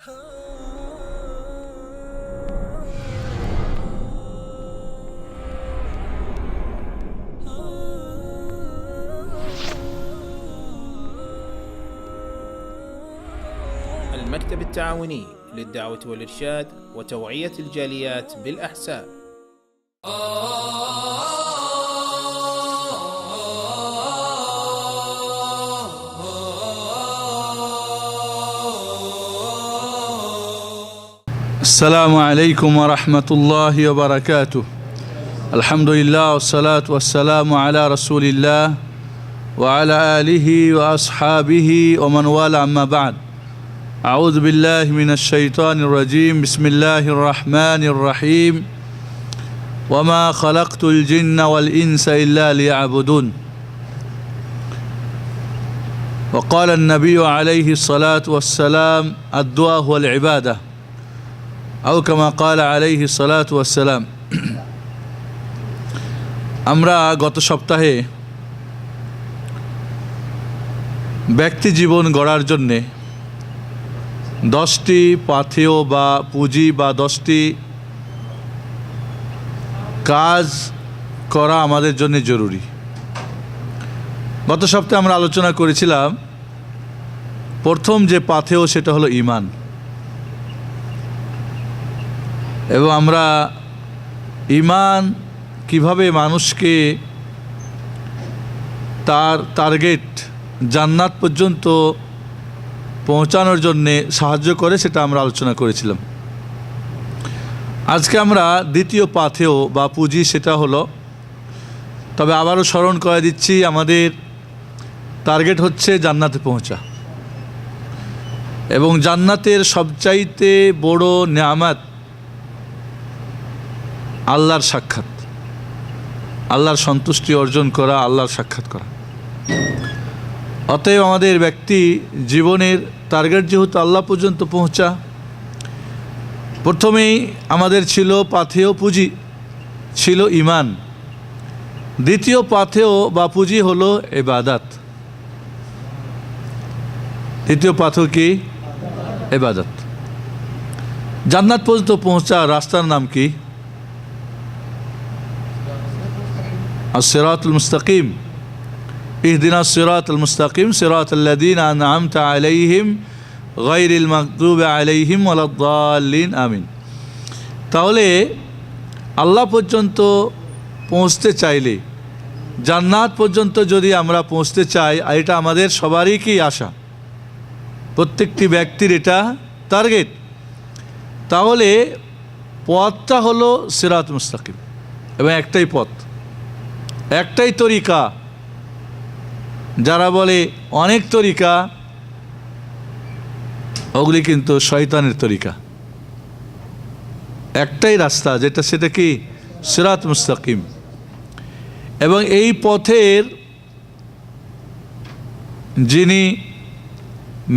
المكتب التعاوني للدعوة والإرشاد وتوعية الجاليات بالأحساء. السلام عليكم ورحمة الله وبركاته. الحمد لله والصلاة والسلام على رسول الله وعلى آله وأصحابه ومن والاه، أما بعد. أعوذ بالله من الشيطان الرجيم. بسم الله الرحمن الرحيم. وما خلقت الجن والإنس إلا ليعبدون. وقال النبي عليه الصلاة والسلام: الدعاء هو العبادة، أو كما قال عليه الصلاة والسلام. আমরা গত সপ্তাহে ব্যক্তি জীবন গড়ার জন্যে 10টি পাথেয় বা পুঁজি বা 10টি কাজ করা আমাদের জন্য জরুরি। গত সপ্তাহে আমরা আলোচনা করেছিলাম প্রথম যে পাথেয় সেটা হলো ঈমান, এবং আমরা ঈমান কিভাবে মানুষকে তার টার্গেট জান্নাত পর্যন্ত পৌঁছানোর জন্যে সাহায্য করে সেটা আমরা আলোচনা করেছিলাম। আজকে আমরা দ্বিতীয় পাথেয় বা পুঁজি সেটা হলো, তবে আবারও স্মরণ করে দিচ্ছি, আমাদের টার্গেট হচ্ছে জান্নাতে পৌঁছা, এবং জান্নাতের সবচাইতে বড় নেয়ামত আল্লাহর সাক্ষাৎ, আল্লাহর সন্তুষ্টি অর্জন করা, আল্লাহর সাক্ষাৎ করা। অতএব আমাদের ব্যক্তি জীবনের টার্গেট যেহেতু আল্লাহ পর্যন্ত পৌঁছা, প্রথমেই আমাদের ছিল পাথেয় পুঁজি ছিল ঈমান। দ্বিতীয় পাথেয় বা পুঁজি হলো ইবাদত। দ্বিতীয় পাথেয় কি? ইবাদত। জান্নাত পর্যন্ত পৌঁছা রাস্তার নাম কি? as-siratul mustaqim। ইহদিনা সিরাতাল মুস্তাকিম সিরাতাল্লাযীনা আন'আমতা আলাইহিম গায়রিল মাগদুবি আলাইহিম ওয়ালাদ-দাল্লিন, আমিন। তাহলে আল্লাহ পর্যন্ত পৌঁছতে চাইলে, জান্নাত পর্যন্ত যদি আমরা পৌঁছতে চাই, এটা আমাদের সবারই কি আশা, প্রত্যেকটি ব্যক্তির এটা টার্গেট। তাহলে পথটা হলো সিরাত মুস্তাকিম, এবং একটাই পথ, একটাই তরিকা। যারা বলে অনেক তরিকা, ওগুলি কিন্তু শয়তানের তরিকা। একটাই রাস্তা, যেটা সেটা কি? সিরাত মুস্তাকিম। এবং এই পথের যিনি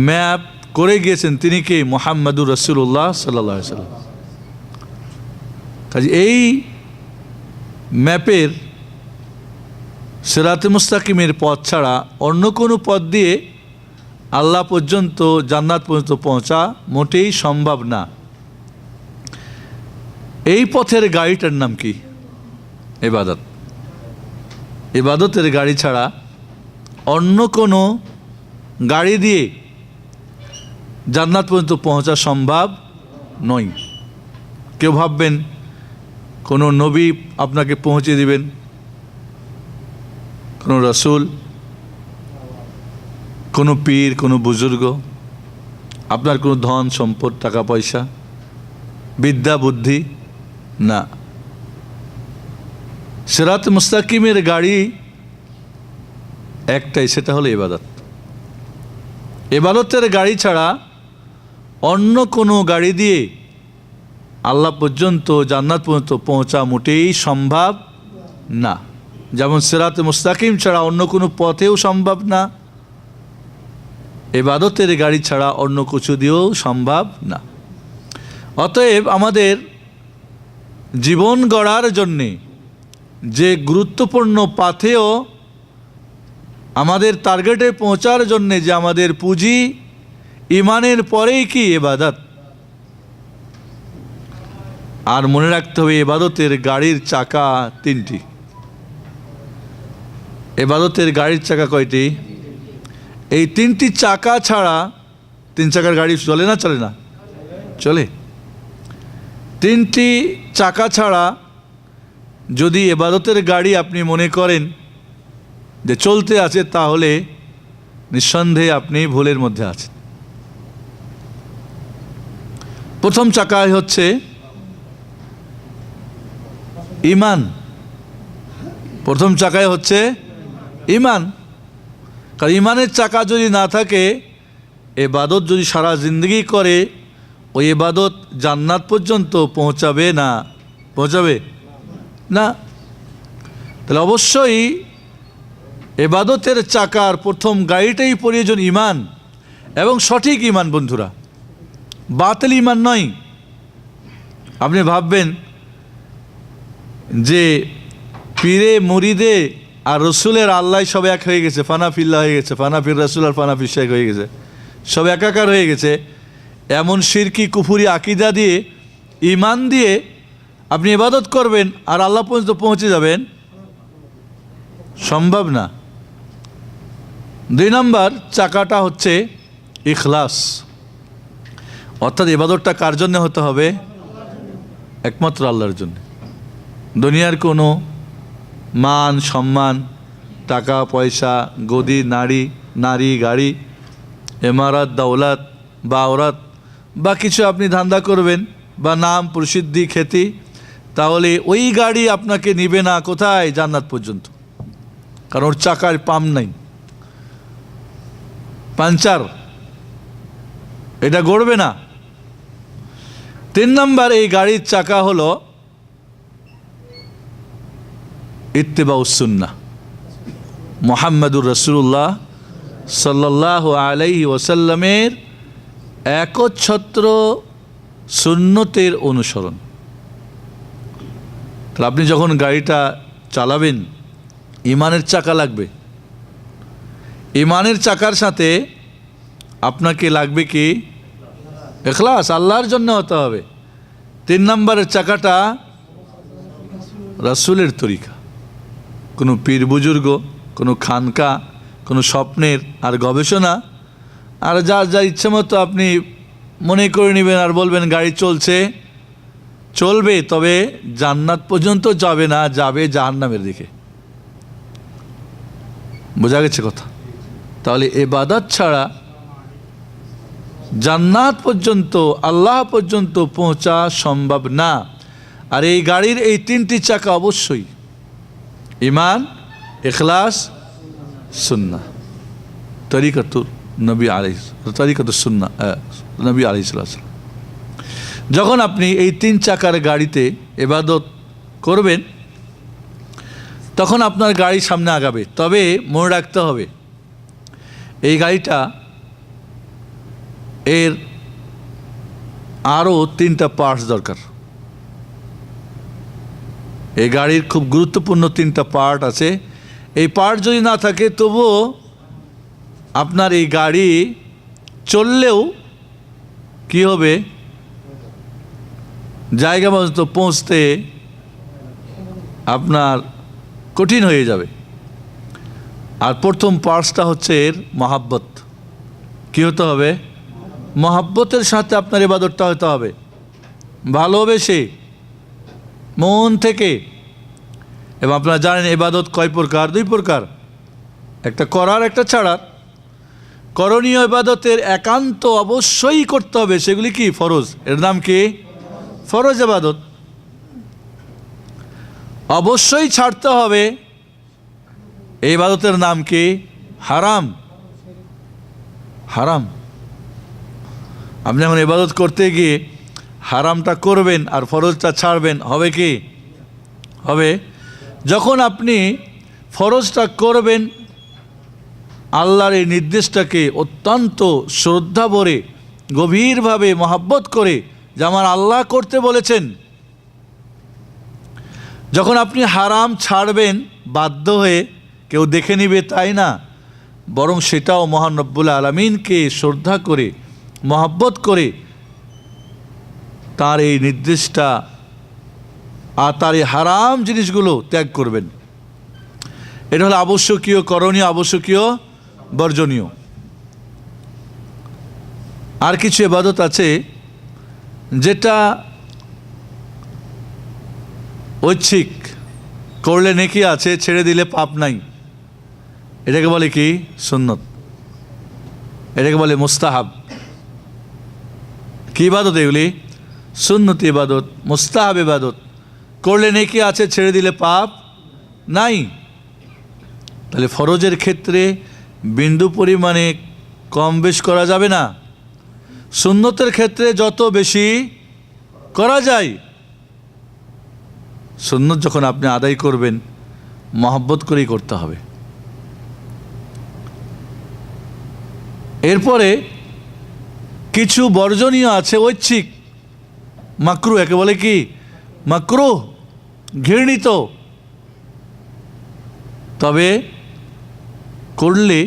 ম্যাপ করে গিয়েছেন তিনি কি? মুহাম্মাদুর রাসূলুল্লাহ সাল্লাল্লাহু আলাইহি ওয়াসাল্লাম। কাজে এই ম্যাপের সিরাতে মুস্তাকিমের পথ ছাড়া অন্য কোনো পথ দিয়ে আল্লাহ পর্যন্ত, জান্নাত পর্যন্ত পৌঁছা মোটেই সম্ভব না। এই পথের গাড়িটার নাম কি? ইবাদত। ইবাদতের গাড়ি ছাড়া অন্য কোনো গাড়ি দিয়ে জান্নাত পর্যন্ত পৌঁছা সম্ভব নয়। কেউ ভাববেন কোনো নবী আপনাকে পৌঁছে দিবেন, কোনো রসুল, কোনো পীর, কোনো বুজুর্গ, আপনার কোনো ধন সম্পদ, টাকা পয়সা, বিদ্যা বুদ্ধি, না। সিরাত মুস্তাকিমের গাড়ি একটাই, সেটা হলো ইবাদত। ইবাদতের গাড়ি ছাড়া অন্য কোনো গাড়ি দিয়ে আল্লাহ পর্যন্ত, জান্নাত পর্যন্ত পৌঁছা মোটেই সম্ভব না। যেমন সিরাতে মুস্তাকিম ছাড়া অন্য কোনো পথেও সম্ভব না, ইবাদতের গাড়ি ছাড়া অন্য কিছু দিয়েও সম্ভব না। অতএব আমাদের জীবন গড়ার জন্যে যে গুরুত্বপূর্ণ পাথেয়, আমাদের টার্গেটে পৌঁছার জন্যে যে আমাদের পুঁজি, ইমানের পরেই কি? ইবাদত। আর মনে রাখতে হবে ইবাদতের গাড়ির চাকা তিনটি। ইবাদতের গাড়ির চাকা কয়টি? এই তিনটি চাকা ছাড়া তিন চাকার গাড়ি চলে না? চলে না? চলে। তিনটি চাকা ছাড়া যদি ইবাদতের গাড়ি আপনি মনে করেন যে চলতে আছে, তাহলে নিঃসন্দেহে আপনি ভুলের মধ্যে আছেন। প্রথম চাকায় হচ্ছে ঈমান। প্রথম চাকায় হচ্ছে ঈমান। কারণ ঈমানের চাকা যদি না থাকে, ইবাদত যদি সারা জিন্দগি করে, ওই ইবাদত জান্নাত পর্যন্ত পৌঁছাবে না। পৌঁছাবে না। তাহলে অবশ্যই ইবাদতের চাকার প্রথম গাড়িটাই প্রয়োজন ঈমান, এবং সঠিক ঈমান বন্ধুরা, বাতিল ঈমান নয়। আপনি ভাববেন যে পীরে মুরিদে আর রসুলের আল্লাহ সব এক হয়ে গেছে, ফানাফিল্লাহ হয়ে গেছে, ফানাফির রসুল আর ফানাফির শেখ হয়ে গেছে, সব একাকার হয়ে গেছে। এমন শিরকি কুফুরি আকিদা দিয়ে, ঈমান দিয়ে আপনি ইবাদত করবেন আর আল্লাহ পর্যন্ত পৌঁছে যাবেন? সম্ভব না। 2 নম্বর চাকাটা হচ্ছে ইখলাস। অর্থাৎ ইবাদতটা কার জন্য হতে হবে? একমাত্র আল্লাহর জন্য। দুনিয়ার কোনো মান সম্মান, টাকা পয়সা, গদি, নারী গাড়ি, ইমারত, দৌলত বা আওরাত বা কিছু আপনি ধান্দা করবেন, বা নাম, প্রসিদ্ধি, খ্যাতি, তাহলে ওই গাড়ি আপনাকে নিবে না কোথায়? জান্নাত পর্যন্ত। কারণ ওর চাকার পাম্প নাই, পাঞ্চার, এটা গড়বে না। 3 নম্বর এই গাড়ির চাকা হলো ইত্তেবাউস সুন্নাহ। মুহাম্মদুর রাসূলুল্লাহ সাল্লাল্লাহু আলাইহি ওয়াসাল্লামের একচ্ছত্র সুন্নতের অনুসরণ। তাহলে আপনি যখন গাড়িটা চালাবেন, ঈমানের চাকা লাগবে। ঈমানের চাকার সাথে আপনাকে লাগবে কি? ইখলাস, আল্লাহর জন্য হতে হবে। 3 নম্বরের চাকাটা রাসূলের তরিকা। কোনো পীর বুজুর্গ, কোনো খানকা, কোনো স্বপ্নের আর গবেষণা আর যার যা ইচ্ছে মতো আপনি মনে করে নেবেন আর বলবেন গাড়ি চলবে, তবে জান্নাত পর্যন্ত যাবে না, যাবে জাহান্নামের দিকে। বোঝা গেছে কথা? তাহলে ইবাদত ছাড়া জান্নাত পর্যন্ত, আল্লাহ পর্যন্ত পৌঁছা সম্ভব না। আর এই গাড়ির এই 3টি চাকা অবশ্যই ঈমান, ইখলাস, সুন্নাহ, তরিকাতুর নবী আলাইহিস, তরিকাতুস সুন্নাহ, নবী আলাইহিস সালাম। যখন আপনি এই 3 চাকার গাড়িতে ইবাদত করবেন, তখন আপনার গাড়ি সামনে আগাবে। তবে মনে রাখতে হবে এই গাড়িটা এর আরও 3টা পার্টস দরকার। এই গাড়ির খুব গুরুত্বপূর্ণ 3টা পার্ট আছে। এই পার্ট যদি না থাকে, তবুও আপনার এই গাড়ি চললেও কি হবে? জায়গা পর্যন্ত পৌঁছতে আপনার কঠিন হয়ে যাবে। আর প্রথম পার্টসটা হচ্ছে এর মহাব্বত। কী হতে হবে? মহাব্বতের সাথে আপনার ইবাদতটা হতে হবে, ভালোবেসে, মন থেকে। এবং আপনারা জানেন ইবাদত কয় প্রকার? 2 প্রকার, একটা করার, একটা ছাড়ার। করণীয় ইবাদতের একান্ত অবশ্যই করতে হবে, সেগুলি কি? ফরজ। এর নাম কি? ফরজ ইবাদত। অবশ্যই ছাড়তে হবে, এই ইবাদতের নাম কি? হারাম। হারাম। আপনি এখন ইবাদত করতে গিয়ে হারামটা করবেন আর ফরজটা ছাড়বেন, হবে কি? হবে। যখন আপনি ফরজটা করবেন, আল্লাহর এই নির্দেশটাকে অত্যন্ত শ্রদ্ধা ভরে, গভীরভাবে মহাব্বত করে, যে আমার আল্লাহ করতে বলেছেন। যখন আপনি হারাম ছাড়বেন বাধ্য হয়ে, কেউ দেখে নিবে তাই না, বরং সেটাও মহান রব্বুল আলামিনকে শ্রদ্ধা করে, মহাব্বত করে, তার এই নির্দেশটা আর তার এই হারাম জিনিসগুলো ত্যাগ করবেন। এটা হলো আবশ্যকীয় করণীয়, আবশ্যকীয় বর্জনীয়। আর কিছু ইবাদত আছে যেটা ঐচ্ছিক, করলে নেকি আছে, ছেড়ে দিলে পাপ নাই। এটাকে বলে কি? সুন্নত। এটাকে বলে মুস্তাহাব। কি ইবাদত এগুলি? সুন্নত ইবাদত, মুস্তাহাব ইবাদত। করলে নেকি আছে, ছেড়ে দিলে পাপ নাই। তাহলে ফরজের ক্ষেত্রে বিন্দু পরিমাণে কম বেশ করা যাবে না। সুন্নতের ক্ষেত্রে যত বেশি করা যায়। সুন্নত যখন আপনি আদায় করবেন, মহব্বত করেই করতে হবে। এরপরে কিছু বর্জনীয় আছে ঐচ্ছিক, মাকরুহ। একে বলে কি? মাকরুহ, ঘৃণিত। তবে করলে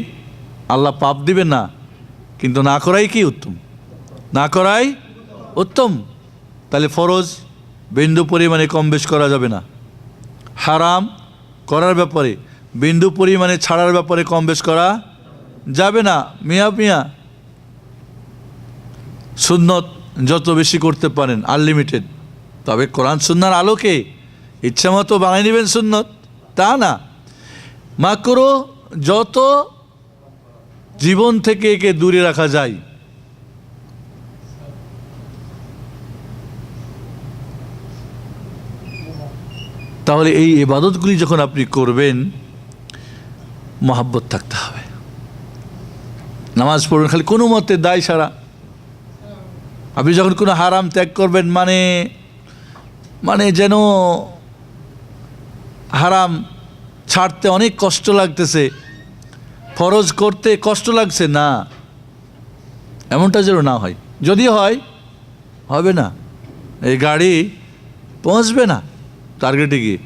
আল্লাহ পাপ দিবেন না, কিন্তু না করাই কি উত্তম, না করাই উত্তম। তাহলে ফরজ বিন্দু পরিমাণে কম বেশ করা যাবে না। হারাম করার ব্যাপারে বিন্দু পরিমাণে ছাড়ার ব্যাপারে কম বেশ করা যাবে না। মিয়া সুন্নত যত বেশি করতে পারেন, আনলিমিটেড। তবে কোরআন সুন্নাহর আলোকে ইচ্ছা মতো বানিয়ে নেবেন সুন্নত, তা না। মাকরুহ যত জীবন থেকে একে দূরে রাখা যায়। তাহলে এই ইবাদতগুলি যখন আপনি করবেন, মহব্বত থাকতে হবে। নামাজ পড়বেন খালি কোনো মতে দায় সারা। আপনি যখন কোনো হারাম ত্যাগ করবেন, মানে যেন হারাম ছাড়তে অনেক কষ্ট লাগতেছে, ফরজ করতে কষ্ট লাগছে না, এমনটা যেন না হয়। যদি হয়, হবে না, এই গাড়ি পৌঁছবে না টার্গেটে গিয়ে।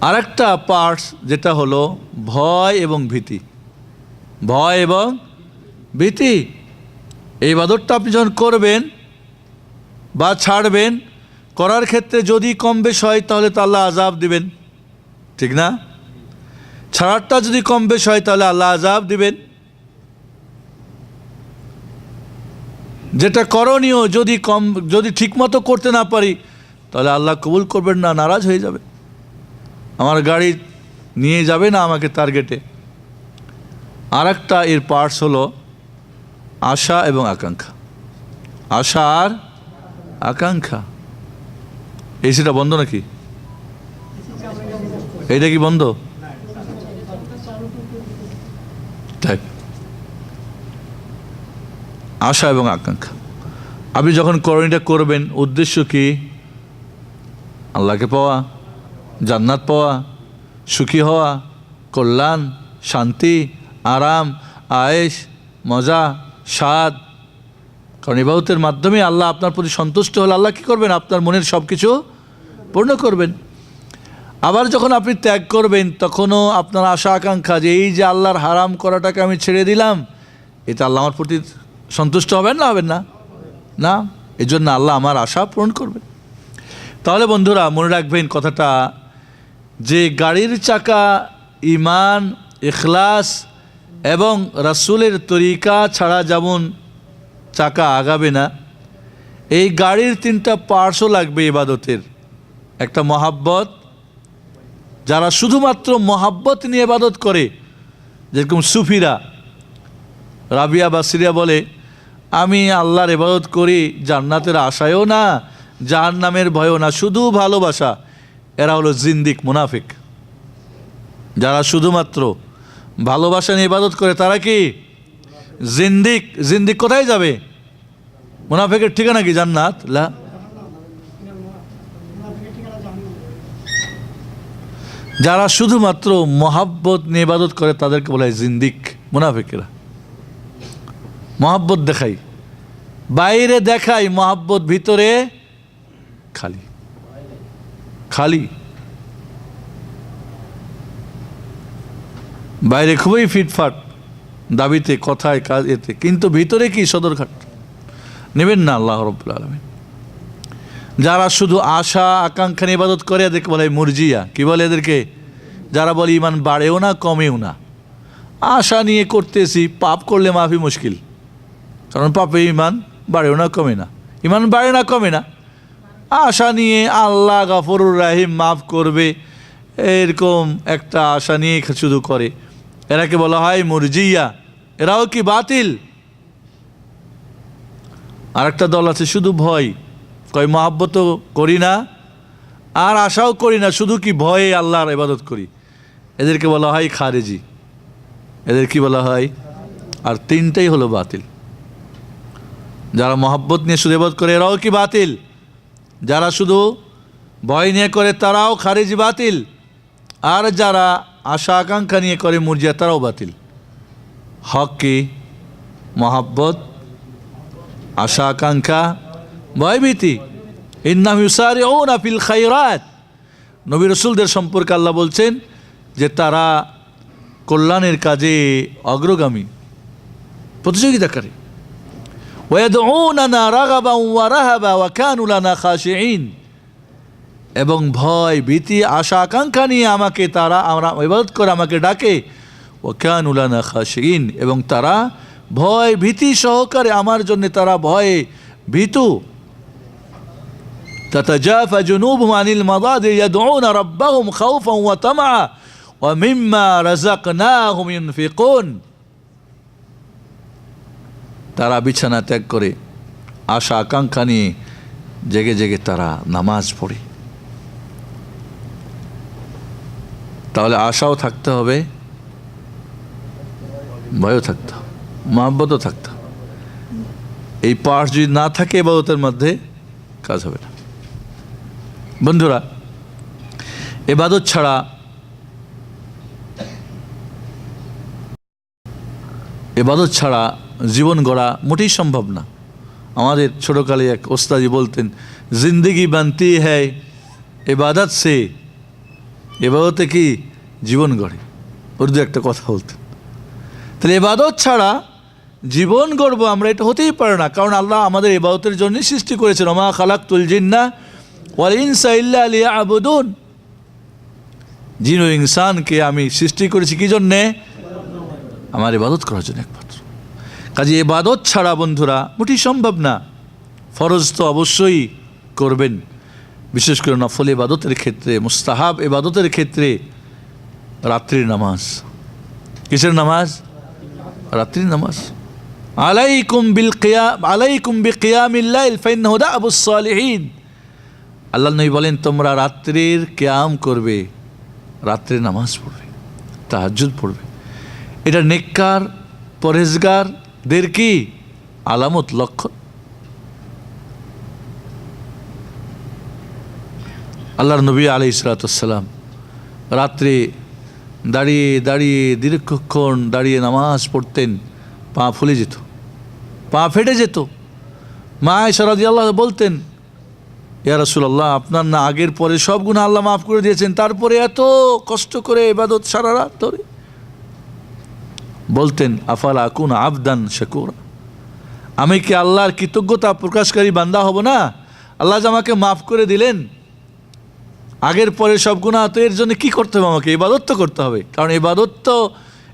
আর একটা পার্টস যেটা হলো ভয় এবং ভীতি। ভয় এবং ভীতি। এই ইবাদতটা আপনি যখন করবেন বা ছাড়বেন, করার ক্ষেত্রে যদি কম বেশ হয় তাহলে তো আল্লাহ আযাব দিবেন, ঠিক না? ছাড়ারটা যদি কম বেশ হয় তাহলে আল্লাহ আযাব দিবেন। যেটা করণীয় যদি ঠিকমতো করতে না পারি, তাহলে আল্লাহ কবুল করবেন না, নারাজ হয়ে যাবে, আমার গাড়ি নিয়ে যাবে না আমাকে টার্গেটে। আর একটা এর পার্টস হলো আশা এবং আকাঙ্ক্ষা। আশা আর আকাঙ্ক্ষা। এসিটা বন্ধ নাকি? এইটা কি বন্ধ? তাই আশা এবং আকাঙ্ক্ষা। আপনি যখন করণীয়টা করবেন, উদ্দেশ্য কি? আল্লাহকে পাওয়া, জান্নাত পাওয়া, সুখী হওয়া, কল্যাণ, শান্তি, আরাম, আয়েশ, মজা, স্বাদ। কারণ ইবাদতের মাধ্যমে আল্লাহ আপনার প্রতি সন্তুষ্ট হলে আল্লাহ কী করবেন? আপনার মনের সব কিছু পূর্ণ করবেন। আবার যখন আপনি ত্যাগ করবেন, তখনও আপনার আশা আকাঙ্ক্ষা যে এই যে আল্লাহর হারাম করাটাকে আমি ছেড়ে দিলাম, এটা আল্লাহ আমার প্রতি সন্তুষ্ট হবেন না? হবেন না? না, এই জন্য আল্লাহ আমার আশা পূরণ করবেন। তাহলে বন্ধুরা মনে রাখবেন কথাটা, যে গাড়ির চাকা ঈমান, ইখলাস এবং রাসূলের তরিকা ছাড়া যেমন চাকা আগাবে না, এই গাড়ির তিনটা পার্টসও লাগবে ইবাদতের। একটা মহাব্বত, যারা শুধুমাত্র মহাব্বত নিয়ে ইবাদত করে, যেরকম সুফিরা, রাবিয়া বাসরিয়া বলে, আমি আল্লাহর ইবাদত করি জান্নাতের আশায়ও না, জাহান্নামের ভয়ও না, শুধু ভালোবাসা। এরা হলো জিন্দিক, মুনাফিক। যারা শুধুমাত্র ভালোবাসা নিয়ে ইবাদত করে তারা কি? জিন্দিক। জিন্দিক কোথায় যাবে? মুনাফিকের ঠিকানা কি? জান্নাত? লা। যারা শুধুমাত্র মহাব্বত নিয়ে ইবাদত করে তাদেরকে বলা হয় জিন্দিক, মুনাফিকেরা। মহাব্বত দেখাই, বাইরে দেখাই মহাব্বত, ভিতরে খালি খালি। বাইরে খুবই ফিটফাট দাবিতে, কথায়, কাজ, এতে, কিন্তু ভিতরে কি? সদরঘাট। নেবেন না আল্লাহ রাব্বুল আলামিন। যারা শুধু আশা আকাঙ্ক্ষা নিয়ে ইবাদত করে এদেরকে বলে মুরজিয়া। কি বলে এদেরকে? যারা বলে ইমান বাড়েও না কমেও না, আশা নিয়ে করতেছি, পাপ করলে মাফি মুশকিল, কারণ পাপে ইমান বাড়েও না কমে না, ইমান বাড়ে না কমে না। আশা নিয়ে আল্লাহ গফুরুর রাহিম মাফ করবে এরকম একটা আশা নিয়ে শুধু করে, এরাকে বলা হয় মুরজিয়া। এরাও কি বাতিল? আরেকটা দল আছে শুধু ভয়, কয় মহাব্বতও করি না আর আশাও করি না, শুধু কি ভয়ে আল্লাহর ইবাদত করি, এদেরকে বলা হয় খারেজি। এদের কি বলা হয়? আর তিনটাই হলো বাতিল। যারা মহাব্বত নিয়ে শুধু ইবাদত করে এরাও কি বাতিল, যারা শুধু ভয় নিয়ে করে তারাও খারেজি বাতিল, আর যারা আশা আকাঙ্ক্ষা নিয়ে করে মুরজিয়া তারাও বাতিল। হক কি? মহাব্বত, আশা আকাঙ্ক্ষা, ভয়ভীতি। ইন্নাহুম ইউসারিউনা ফিল খায়রাত। নবী রাসূলদের সম্পর্কে আল্লাহ বলছেন যে তারা কল্যাণের কাজে অগ্রগামী, প্রতিযোগিতাকারী। ওয়ায়াদউনানা রাগাবান ওয়া রাহাবা ওয়া কানু লানা খাশিঈন। এবং ভয় ভীতি আশা আকাঙ্ক্ষা নিয়ে আমাকে তারা আমরা ইবাদত করে আমাকে ডাকে। ওয়া কানু লানা খাশিঈন, এবং তারা ভয় ভীতি সহকারে আমার জন্য তারা ভয়ে ভীতু। তাতাজাফা জুনুবুহুম আনিল মাদাজি ইয়াদউনা রাব্বাহুম খাউফান ওয়া তামআ ওয়া মিম্মা রাযাকনাহুম ইউনফিকুন। তারা বিছানা ত্যাগ করে আশা আকাঙ্ক্ষা নিয়ে জেগে জেগে তারা নামাজ পড়ে। তাহলে আশাও থাকতে হবে, ভয়ও থাকতে হবে, মহব্বতও থাকতে হবে। এই পাশ যদি না থাকে ইবাদতের মধ্যে কাজ হবে না। বন্ধুরা, ইবাদত ছাড়া জীবন গড়া মোটেই সম্ভব না। আমাদের ছোটোকালে এক ওস্তাদি বলতেন, জিন্দগি বানতি হ্যায় ইবাদত সে। ইবাদতে কি জীবন গড়ে, উর্দু একটা কথা বলতেন। তাহলে ইবাদত ছাড়া জীবন গড়বো আমরা, এটা হতেই পারে না। কারণ আল্লাহ আমাদের ইবাদতের জন্যই সৃষ্টি করেছেন। ওমা খালাকতুল জিন্না ওয়াল ইনসা ইল্লা লিয়াবুদুন। জিন ও ইনসানকে আমি সৃষ্টি করেছি কি জন্যে? আমার ইবাদত করার জন্য একমাত্র। কাজে ইবাদত ছাড়া বন্ধুরা মোটেই সম্ভব না। ফরজ তো অবশ্যই করবেন, বিশেষ করে নফল ইবাদতের ক্ষেত্রে, মুস্তাহাব ইবাদতের ক্ষেত্রে রাত্রির নামাজ। কিসের নামাজ? রাত্রির নামাজ। আলাইকুম বিকিয়ামিল লাইল ফাইন্নাহু দা'বুস সালিহিন। আল্লাহ নবী বলেন তোমরা রাত্রির কিয়াম করবে, রাত্রির নামাজ পড়বে, তাহাজ্জুদ পড়বে। এটা নেককার পরহেজগারদের কি আলামত, লক্ষণ। আল্লাহর নবী আলাইহিস সালাতু ওয়াস সালাম রাত্রে দাঁড়িয়ে দাঁড়িয়ে দীর্ঘক্ষণ দাঁড়িয়ে নামাজ পড়তেন, পা ফুলে যেত, পা ফেটে যেত। মা আয়েশা রাদিয়াল্লাহু বলতেন, ইয়া রাসূলুল্লাহ, আপনার না আগের পরে সব গুনাহ আল্লাহ মাফ করে দিয়েছেন, তারপরে এত কষ্ট করে ইবাদত সারা রাত ধরে। বলতেন, আফালা আকুন আবদান শাকুরা, আমি কি আল্লাহর কৃতজ্ঞতা প্রকাশকারী বান্দা হব না? আল্লাহ যে আমাকে মাফ করে দিলেন আগের পরে সব গুনাহ, তো এর জন্য কী করতে হবে? আমাকে ইবাদত তো করতে হবে। কারণ ইবাদত তো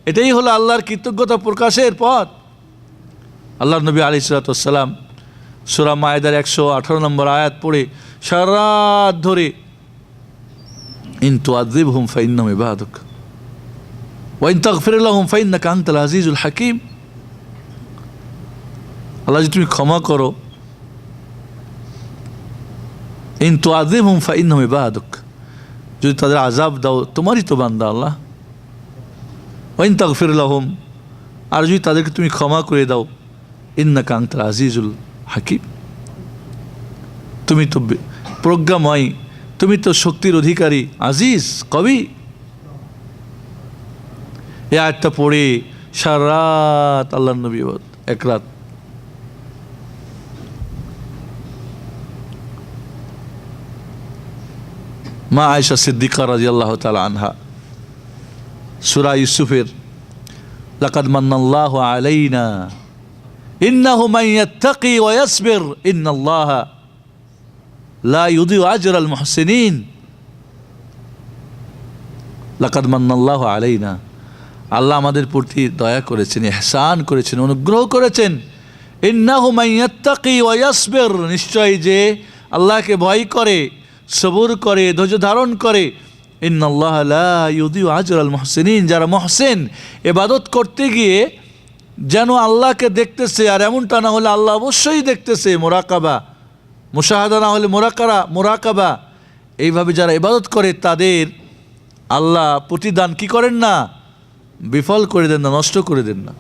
এটাই হলো আল্লাহর কৃতজ্ঞতা প্রকাশের পথ। আল্লাহর নবী আলাইহিস সালাতু ওয়াস সালাম সূরা মায়েদার 118 নম্বর আয়াত পড়ে সারা রাত ধরে ইন তুআযিবহুম ফাইন্নাহুম ইবাদুক ওয়া ইন তাগফির লাহুম ফাইন্নাকা আনতাল আজিজুল হাকীম। আল্লাহ যদি তুমি ক্ষমা করো, ইন তুআযিবহুম ফাইন্নাহুম ইবাদুক, যদি তাদের আযাব দাও তোমারই তো বান্দা আল্লাহ। ওয়া ইন তাগফির লাহুম, আর যদি তাদেরকে তুমি ক্ষমা করে দাও, ইন্নাকা আনতাল আজিজুল হাকিম, তুমি তো প্রজ্ঞাময়, তুমি তো শক্তির অধিকারী, আজিজ, কবি। এই আয়াতটা পড়ে সারা রাত আল্লাহর নবী এক রাত মা আয়েশা সিদ্দিকা রাদিয়াল্লাহু তাআলা আনহা সূরা ইউসুফের লাকাদ মান্নাল্লাহু আলাইনা ইন্নাহু মান ইয়াত্তাকি ওয়া ইয়াসবির ইন্নাল্লাহা লা ইউদিউ আজরাল মুহসিনিন, লাকাদ মান্নাল্লাহু আলাইনা, আল্লাহ আমাদের প্রতি দয়া করেছেন, ইহসান করেছেন, অনুগ্রহ করেছেন। ইন্নাহু মান ইয়াত্তাকি ওয়া ইয়াসবির, নিশ্চয় যে আল্লাহকে ভয় করে, সবুর করে, ধৈর্য ধারণ করে, ইন্নাল্লাহা লা ইউদিউ আজরাল মুহসিনিন, যারা মুহসিন, ইবাদত করতে গিয়ে যেন আল্লাহকে দেখতেছে, আর এমনটা না হলে আল্লাহ অবশ্যই দেখতেছে, মুরাকাবা, মুশাহাদা না হলে মুরাকাবা, এইভাবে যারা ইবাদত করে তাদের আল্লাহ প্রতিদান কি করেন না, বিফল করে দেন না, নষ্ট করে দেন না।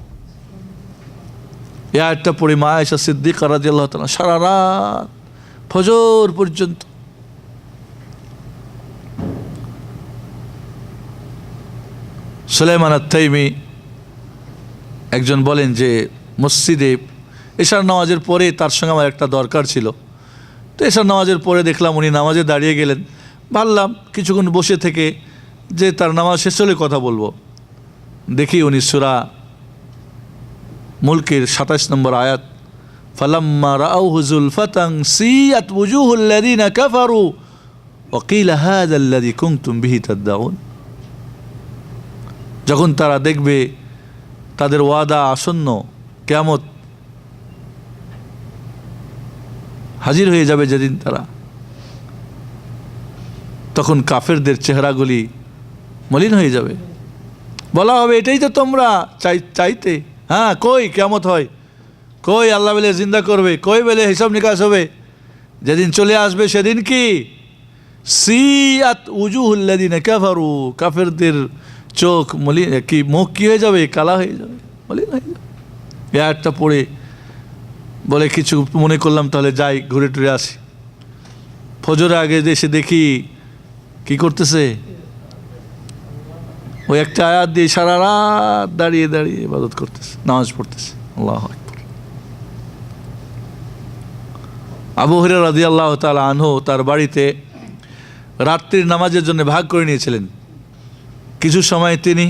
এই আয়াতটা পড়ে মা আয়েশা সিদ্দিকা রাদিয়াল্লাহু তাআলা সারা রাত ফজর পর্যন্ত সুলাইমান আত-তাইমি একজন বলেন যে মসজিদে এশার নামাজের পরে তার সঙ্গে আমার একটা দরকার ছিল, তো এশার নামাজের পরে দেখলাম উনি নামাজে দাঁড়িয়ে গেলেন। ভাবলাম কিছুক্ষণ বসে থেকে যে তার নামাজ শেষ হলে কথা বলবো। দেখি উনি সূরা মুলকের ২৭ নম্বর আয়াত, ফালাম্মা রাআউহু যুলফাতান সিয়াত ওয়ুজুহুল লাযিনা কাফারু ওয়া কিলা হাযাল্লাযী কুনতুম বিহি তাদউন, যখন তারা দেখবে তাদের ওয়াদা আসন্ন, কিয়ামত হাজির হয়ে যাবে যেদিন তারা, তখন কাফেরদের চেহারাগুলি মলিন হয়ে যাবে। বলা হবে এটাই তো তোমরা চাইতে, হ্যাঁ কই কিয়ামত হয়, কই আল্লাহ বলে জিন্দা করবে, কই বলে হিসাব নিকাশ হবে, যেদিন চলে আসবে সেদিন কি সিয়াত উজুহুল লাযিনা কাফারু, কাফেরদের চোখ মলিন, কি মুখ কি হয়ে যাবে, কালা হয়ে যাবে, মলিন হয়ে যাবে। এই আয়াতটা পড়ে বলে কিছু মনে করলাম তাহলে যাই ঘুরে টুরে আসি। ফজরের আগে এসে দেখি কি করতেছে, ওই একটা আয়াত দিয়ে সারা রাত দাঁড়িয়ে দাঁড়িয়ে ইবাদত করতেছে, নামাজ পড়তেছে। আল্লাহু আকবার। আবু হুরায়রা রাদিয়াল্লাহু তাআলা আনহু তার বাড়িতে রাত্রির নামাজের জন্য ভাগ করে নিয়েছিলেন। কিছু সময় তিনি,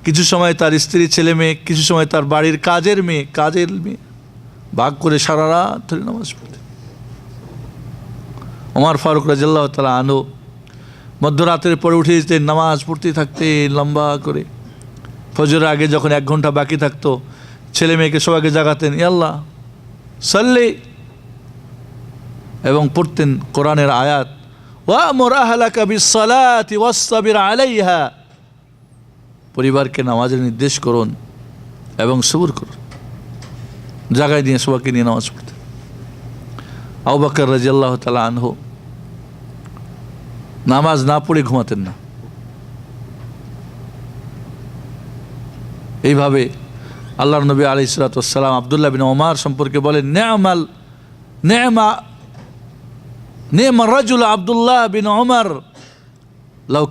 কিছু সময় তার স্ত্রী, ছেলে মেয়ে, কিছু সময় তার বাড়ির কাজের মেয়ে ভাগ করে সারা রাত ধরে নামাজ পড়তেন। ওমর ফারুক রাদিয়াল্লাহু তাআলা আনহু মধ্যরাতের পরে উঠে যেতেন, নামাজ পড়তে থাকতেন লম্বা করে। ফজরের আগে যখন 1 ঘন্টা বাকি থাকতো, ছেলে মেয়েকে সবাইকে জাগাতেন, ইয়া আল্লাহ সাল্লি, এবং পড়তেন কোরআনের আয়াত, ওয়া'মুর আহলাকা বিস-সালাতি ওয়াসতাবির আলাইহা, পরিবারকে নামাজের নির্দেশ করুন এবং সবুর করুন। জায়গায় নিয়ে সবাইকে নিয়ে নামাজ পড়তেন। আবু বকর রাদিয়াল্লাহু তাআলা আনহু নামাজ না পড়ে ঘুমাতেন না। এইভাবে আল্লাহর নবী আলাইহিস সালাতু ওয়াস সালাম আব্দুল্লাহ বিন ওমর সম্পর্কে বলেন, নি'মা রাজুল আব্দুল্লাহ বিন ওমর লাউ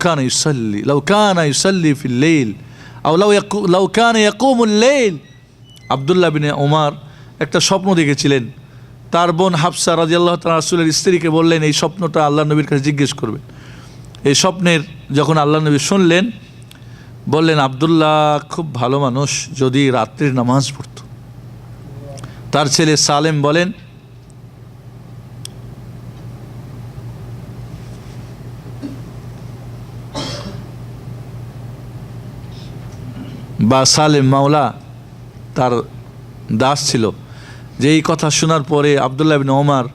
কানা ইউসাল্লি ফিল লাইল আও লাউ কানা ইয়াকুমুল লাইল। আব্দুল্লাহ বিন ওমর একটা স্বপ্ন দেখেছিলেন। তার বোন হাফসা রাদিয়াল্লাহু তাআলা রাসূলের স্ত্রীকে বললেন এই স্বপ্নটা আল্লাহর নবীর কাছে জিজ্ঞেস করবেন। এই স্বপ্নের যখন আল্লাহর নবী শুনলেন, বললেন আব্দুল্লাহ খুব ভালো মানুষ, যদি রাত্রির নামাজ পড়ত। তার ছেলে সালেম বলেন, বা সালেম মাওলা তার দাস ছিল, যে এই কথা শোনার পরে আব্দুল্লাহ বিন ওমর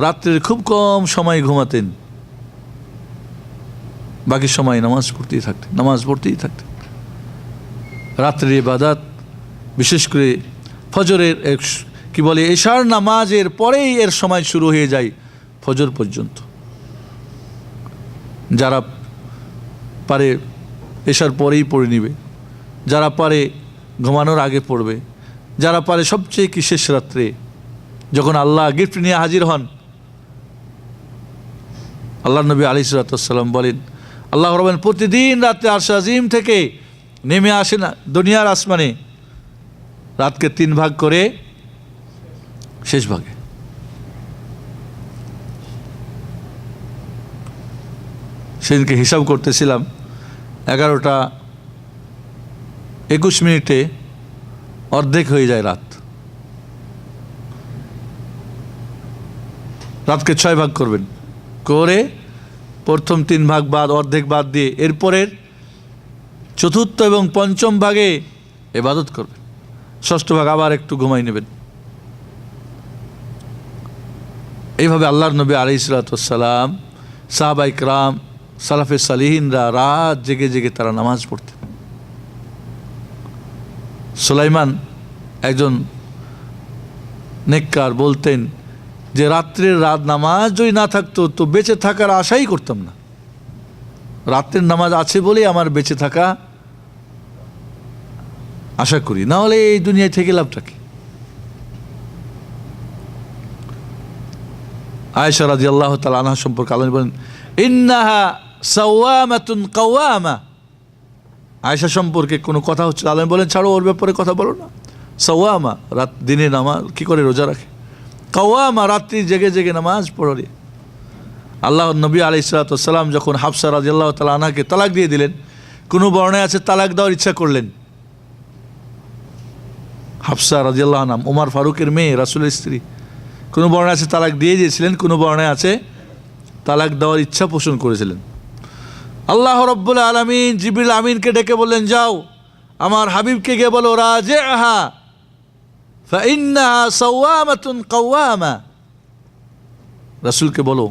রাত্রের খুব কম সময় ঘুমাতেন, বাকি সময় নামাজ পড়তেই থাকতেন। রাত্রের ইবাদত, বিশেষ করে ফজরের কি বলে এশার নামাজের পরেই এর সময় শুরু হয়ে যায় ফজর পর্যন্ত। যারা পারে এশার পরেই পড়ে নিবে, যারা পারে ঘুমানোর আগে পড়বে, যারা পারে সবচেয়ে কি শেষ রাত্রে যখন আল্লাহ গিফট নিয়ে হাজির হন। আল্লাহ নবী আলাইহিস সালাতু ওয়াস সালাম বলেন, আল্লাহ রাব্বুল প্রতিদিন রাতে আরশ আজিম থেকে নেমে আসে না দুনিয়ার আসমানে, রাতকে 3 ভাগ করে শেষ ভাগে। সেদিনকে হিসাব করতেছিলাম, 11:21 অর্ধেক হয়ে যায় রাত। রাতকে 6 ভাগ করবেন, করে প্রথম 3 ভাগ বাদ, অর্ধেক বাদ দিয়ে এরপরের চতুর্থ এবং পঞ্চম ভাগে ইবাদত করবেন, ষষ্ঠ ভাগ আবার একটু ঘুমাই নেবেন। এইভাবে আল্লাহর নবী আলাইহিস সালাতু ওয়াস সালাম, সাহাবায়ে কেরাম, সালাফে সালিহিনরা রাত জেগে জেগে তারা নামাজ পড়তেন। সুলাইমান একজন নেককার বলতেন যে রাত্রের নামাজ যদি না থাকতো তো বেঁচে থাকার আশাই করতাম না। রাত্রের নামাজ আছে বলেই আমার বেঁচে থাকা আশা করি, না হলে এই দুনিয়ায় থেকে লাভটা কি। আয়েশা রাদিয়াল্লাহু তাআলা আনহা সম্পর্কে আল্লাহ বলেন, ইন্নাহা সাওয়ামাতুন কাওয়ামা। আয়েশা সম্পর্কে কোনো কথা হচ্ছে, আল্লাহ বলেন ছাড়ো, ওর ব্যাপারে কথা বলো না। সাওয়ামা, রাত দিনে নামাজ কি করে রোজা রাখে, কাওয়ামা রাত্রি জেগে জেগে নামাজ পড়ে। আল্লাহর নবী আলাইহিস সালাতু ওয়াস সালাম যখন হাফসা রাদিয়াল্লাহু তাআলা আনহাকে তালাক দিয়ে দিলেন, কোনো বর্ণায় আছে তালাক দেওয়ার ইচ্ছা করলেন। হাফসা রাদিয়াল্লাহু আনহা ওমর ফারুকের মেয়ে, রাসূলের স্ত্রী। কোনো বর্ণায় আছে তালাক দিয়ে দিয়েছিলেন, কোনো বর্ণায় আছে তালাক দেওয়ার ইচ্ছা পোষণ করেছিলেন। আল্লাহ রাব্বুল আলামিন জিবরিল আমিনকে ডেকে বললেন, যাও আমার হাবিবকে গিয়ে বলো রাজিআহা ফাইন্নাহা সাওয়ামাতুন কাওয়ামা। রাসূলকে বলো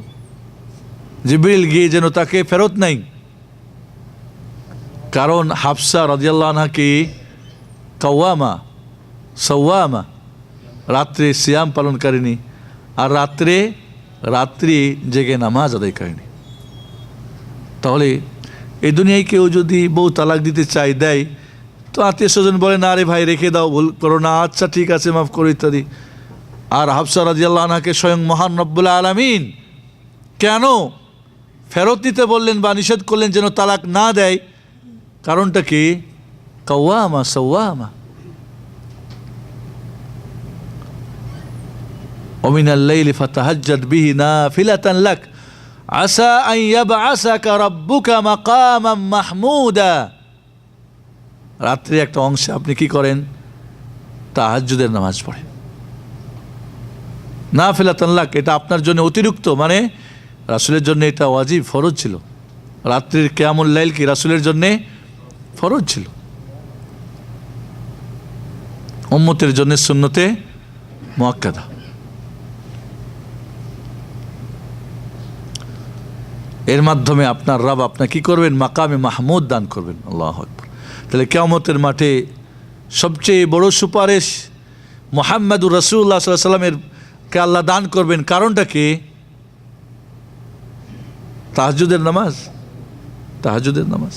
জিবরিল গিয়ে যেন তাকে ফেরত নেয়, কারণ হাফসা রাদিয়াল্লাহু আনহা কি কাওয়ামা, সাওয়ামা, রাত্রে সিয়াম পালনকারিনী, আর রাত্রি জেগে নামাজ আদায়কারিনী। তাহলে এই দুনিয়ায় কেউ যদি বউ তালাক দিতে চায়, দেয়, তো আত্মীয় স্বজন বলে না রে ভাই রেখে দাও, ভুল করো না, আচ্ছা ঠিক আছে মাফ করো ইত্যাদি। আর হাফসা রাদিয়াল্লাহু আনহাকে স্বয়ং মহান রব্বুল আলামিন কেন ফেরত নিতে বললেন বা নিষেধ করলেন যেন তালাক না দেয়? কারণটা কি? কাওয়ামা সাওয়ামা। ওমিনাল লাইলি ফাতাহাজ্জাদ বিহি নাফিলাতান লাক আসা আন ইয়াবআসাকা রাব্বুকা মাকামান মাহমুদা। রাত্রি একটা অংশে আপনি কি করেন? তাহাজ্জুদের নামাজ পড়েন। নাফিলাতান লাক, এটা আপনার জন্য অতিরিক্ত, মানে রাসূলের জন্য এটা ওয়াজিব, ফরজ ছিল। রাত্রির কিয়ামুল লাইল কি রাসূলের জন্য ফরজ ছিল, উম্মতের জন্য সুন্নতে মুআক্কাদা। এর মাধ্যমে আপনার রব আপনাকে কি করবেন? মাকামে মাহমুদ দান করবেন। আল্লাহু আকবার। তাহলে কিয়ামতের মাঠে সবচেয়ে বড় সুপারিশ মুহাম্মদুর রাসূলুল্লাহ সাল্লাল্লাহু আলাইহি ওয়াসাল্লামের কে আল্লাহ দান করবেন। কারণটা কি? তাহাজ্জুদের নামাজ। তাহাজ্জুদের নামাজ।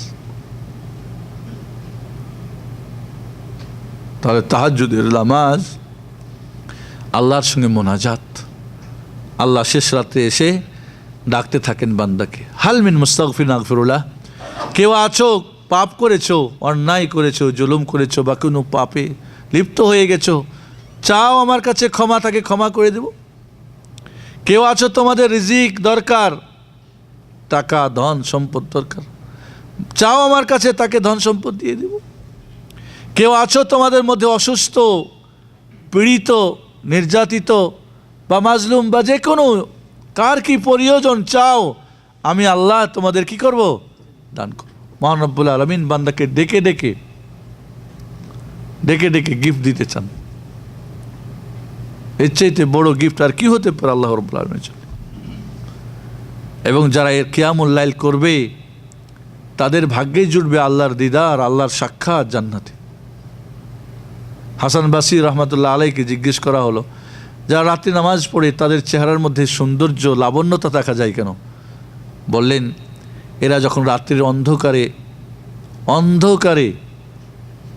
তাহলে তাহাজ্জুদের নামাজ আল্লাহর সঙ্গে মোনাজাত। আল্লাহ শেষ রাতে এসে ডাকতে থাকেন বান্দাকে, হাল মিন মুস্তাগফিরিন আগফিরুল্লাহ। কেউ আছো পাপ করেছো, অন্যায় করেছো, জুলুম করেছো, বা কোনো পাপে লিপ্ত হয়ে গেছো, চাও আমার কাছে ক্ষমা, তাকে ক্ষমা করে দেব। কেউ আছো তোমাদের রিজিক দরকার, টাকা ধন সম্পদ দরকার, চাও আমার কাছে, তাকে ধন সম্পদ দিয়ে দেব। কেউ আছো তোমাদের মধ্যে অসুস্থ, পীড়িত, নির্যাতিত বা মাজলুম বা যে কোনো, কার কি প্রয়োজন চাও, আমি আল্লাহ তোমাদের কি করব? দান করব। মহান রব্বুল আলামিন বান্দাকে ডেকে ডেকে গিফট দিতে চান। এর চাইতে বড় গিফট আর কি হতে পারে আল্লাহ রব্বুল আলামিনের জন্য? এবং যারা এর কিয়ামুল লাইল করবে তাদের ভাগ্যে জুটবে আল্লাহর দিদার, আল্লাহর সাক্ষাৎ জান্নাতে। হাসান বাসরি রহমতুল্লাহ আলাইকে জিজ্ঞেস করা হলো, যারা রাত্রি নামাজ পড়ে তাদের চেহারার মধ্যে সৌন্দর্য, লাবণ্যতা দেখা যায় কেন? বললেন, এরা যখন রাত্রির অন্ধকারে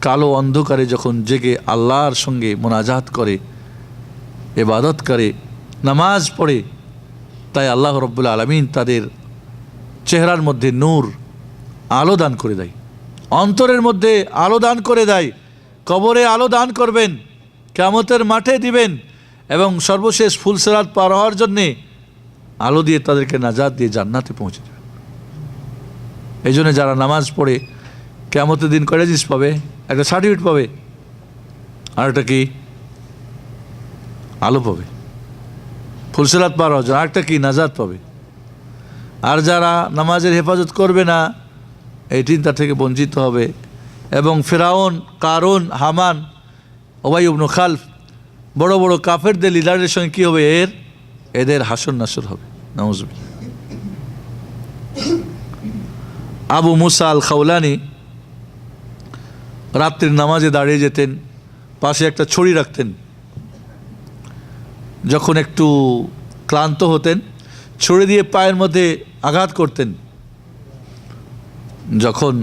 কালো অন্ধকারে যখন জেগে আল্লাহর সঙ্গে মোনাজাত করে, ইবাদত করে, নামাজ পড়ে, তাই আল্লাহ রব্বুল আলামিন তাদের চেহারার মধ্যে নূর, আলো দান করে দেয়, অন্তরের মধ্যে আলো দান করে দেয়। কবরে আলো দান করবেন, কিয়ামতের মাঠে দিবেন, এবং সর্বশেষ ফুলসিরাত পার হওয়ার জন্যে আলো দিয়ে তাদেরকে নাজাত দিয়ে জান্নাতে পৌঁছে দেবেন। এই জন্য যারা নামাজ পড়ে কিয়ামতের দিন কয়টা জিনিস পাবে? একটা সার্টিফিকেট পাবে, আর একটা কি? আলো পাবে। ফুলসিরাত পার হওয়ার জন্য, আরেকটা কি নাজাত পাবে। আর যারা নামাজের হেফাজত করবে না এই চিন্তা থেকে বঞ্চিত হবে। এবং ফিরাউন, কারুন, হামান, উবাই ইবনে খালফ বড় বড় কাফেরদের লিডারের সঙ্গে কী হবে, এদের হাসর নাসর হবে। নাউজুবিল্লাহ। আবু মুসা আল খাওলানি রাত্রির নামাজে দাঁড়িয়ে যেতেন, পাশে একটা ছড়ি রাখতেন। যখন একটু ক্লান্ত হতেন ছড়ি দিয়ে পায়ের মধ্যে আঘাত করতেন। যখন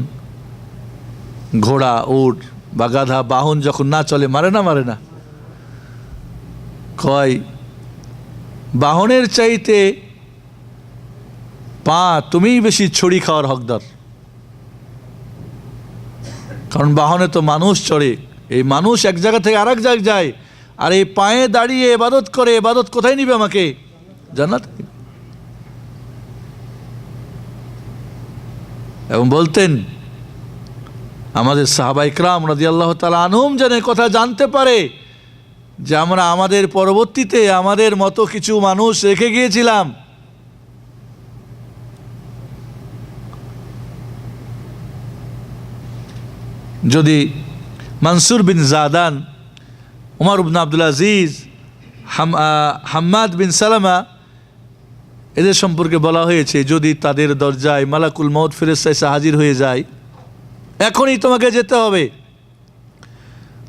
ঘোড়া, উট বা গাধা, বাহন যখন না চলে, মারে না কয় বাহনের চাইতে পা তুমিই বেশি ছড়ি খাওয়ার হকদার। কারণ বাহনে তো মানুষ চড়ে, এই মানুষ এক জায়গা থেকে আরেক জায়গায় যায়, আর এই পায়ে দাঁড়িয়ে ইবাদত করে, ইবাদত কোথায় নিবে আমাকে? জান্নাত। এবং বলতেন আমাদের সাহাবা ইকরাম রাদিয়াল্লাহু তাআলা আনহুম যেন কথা জানতে পারে যে আমরা আমাদের পরবর্তীতে আমাদের মতো কিছু মানুষ রেখে গিয়েছিলাম। যদি মনসুর বিন জাদান, উমর ইবনে আব্দুল আজিজ, হাম্মাদ বিন সালামা, এদের সম্পর্কে বলা হয়েছে যদি তাদের দরজায় মালাকুল মউত ফেরেশতা এসে হাজির হয়ে যায়, এখনই তোমাকে যেতে হবে,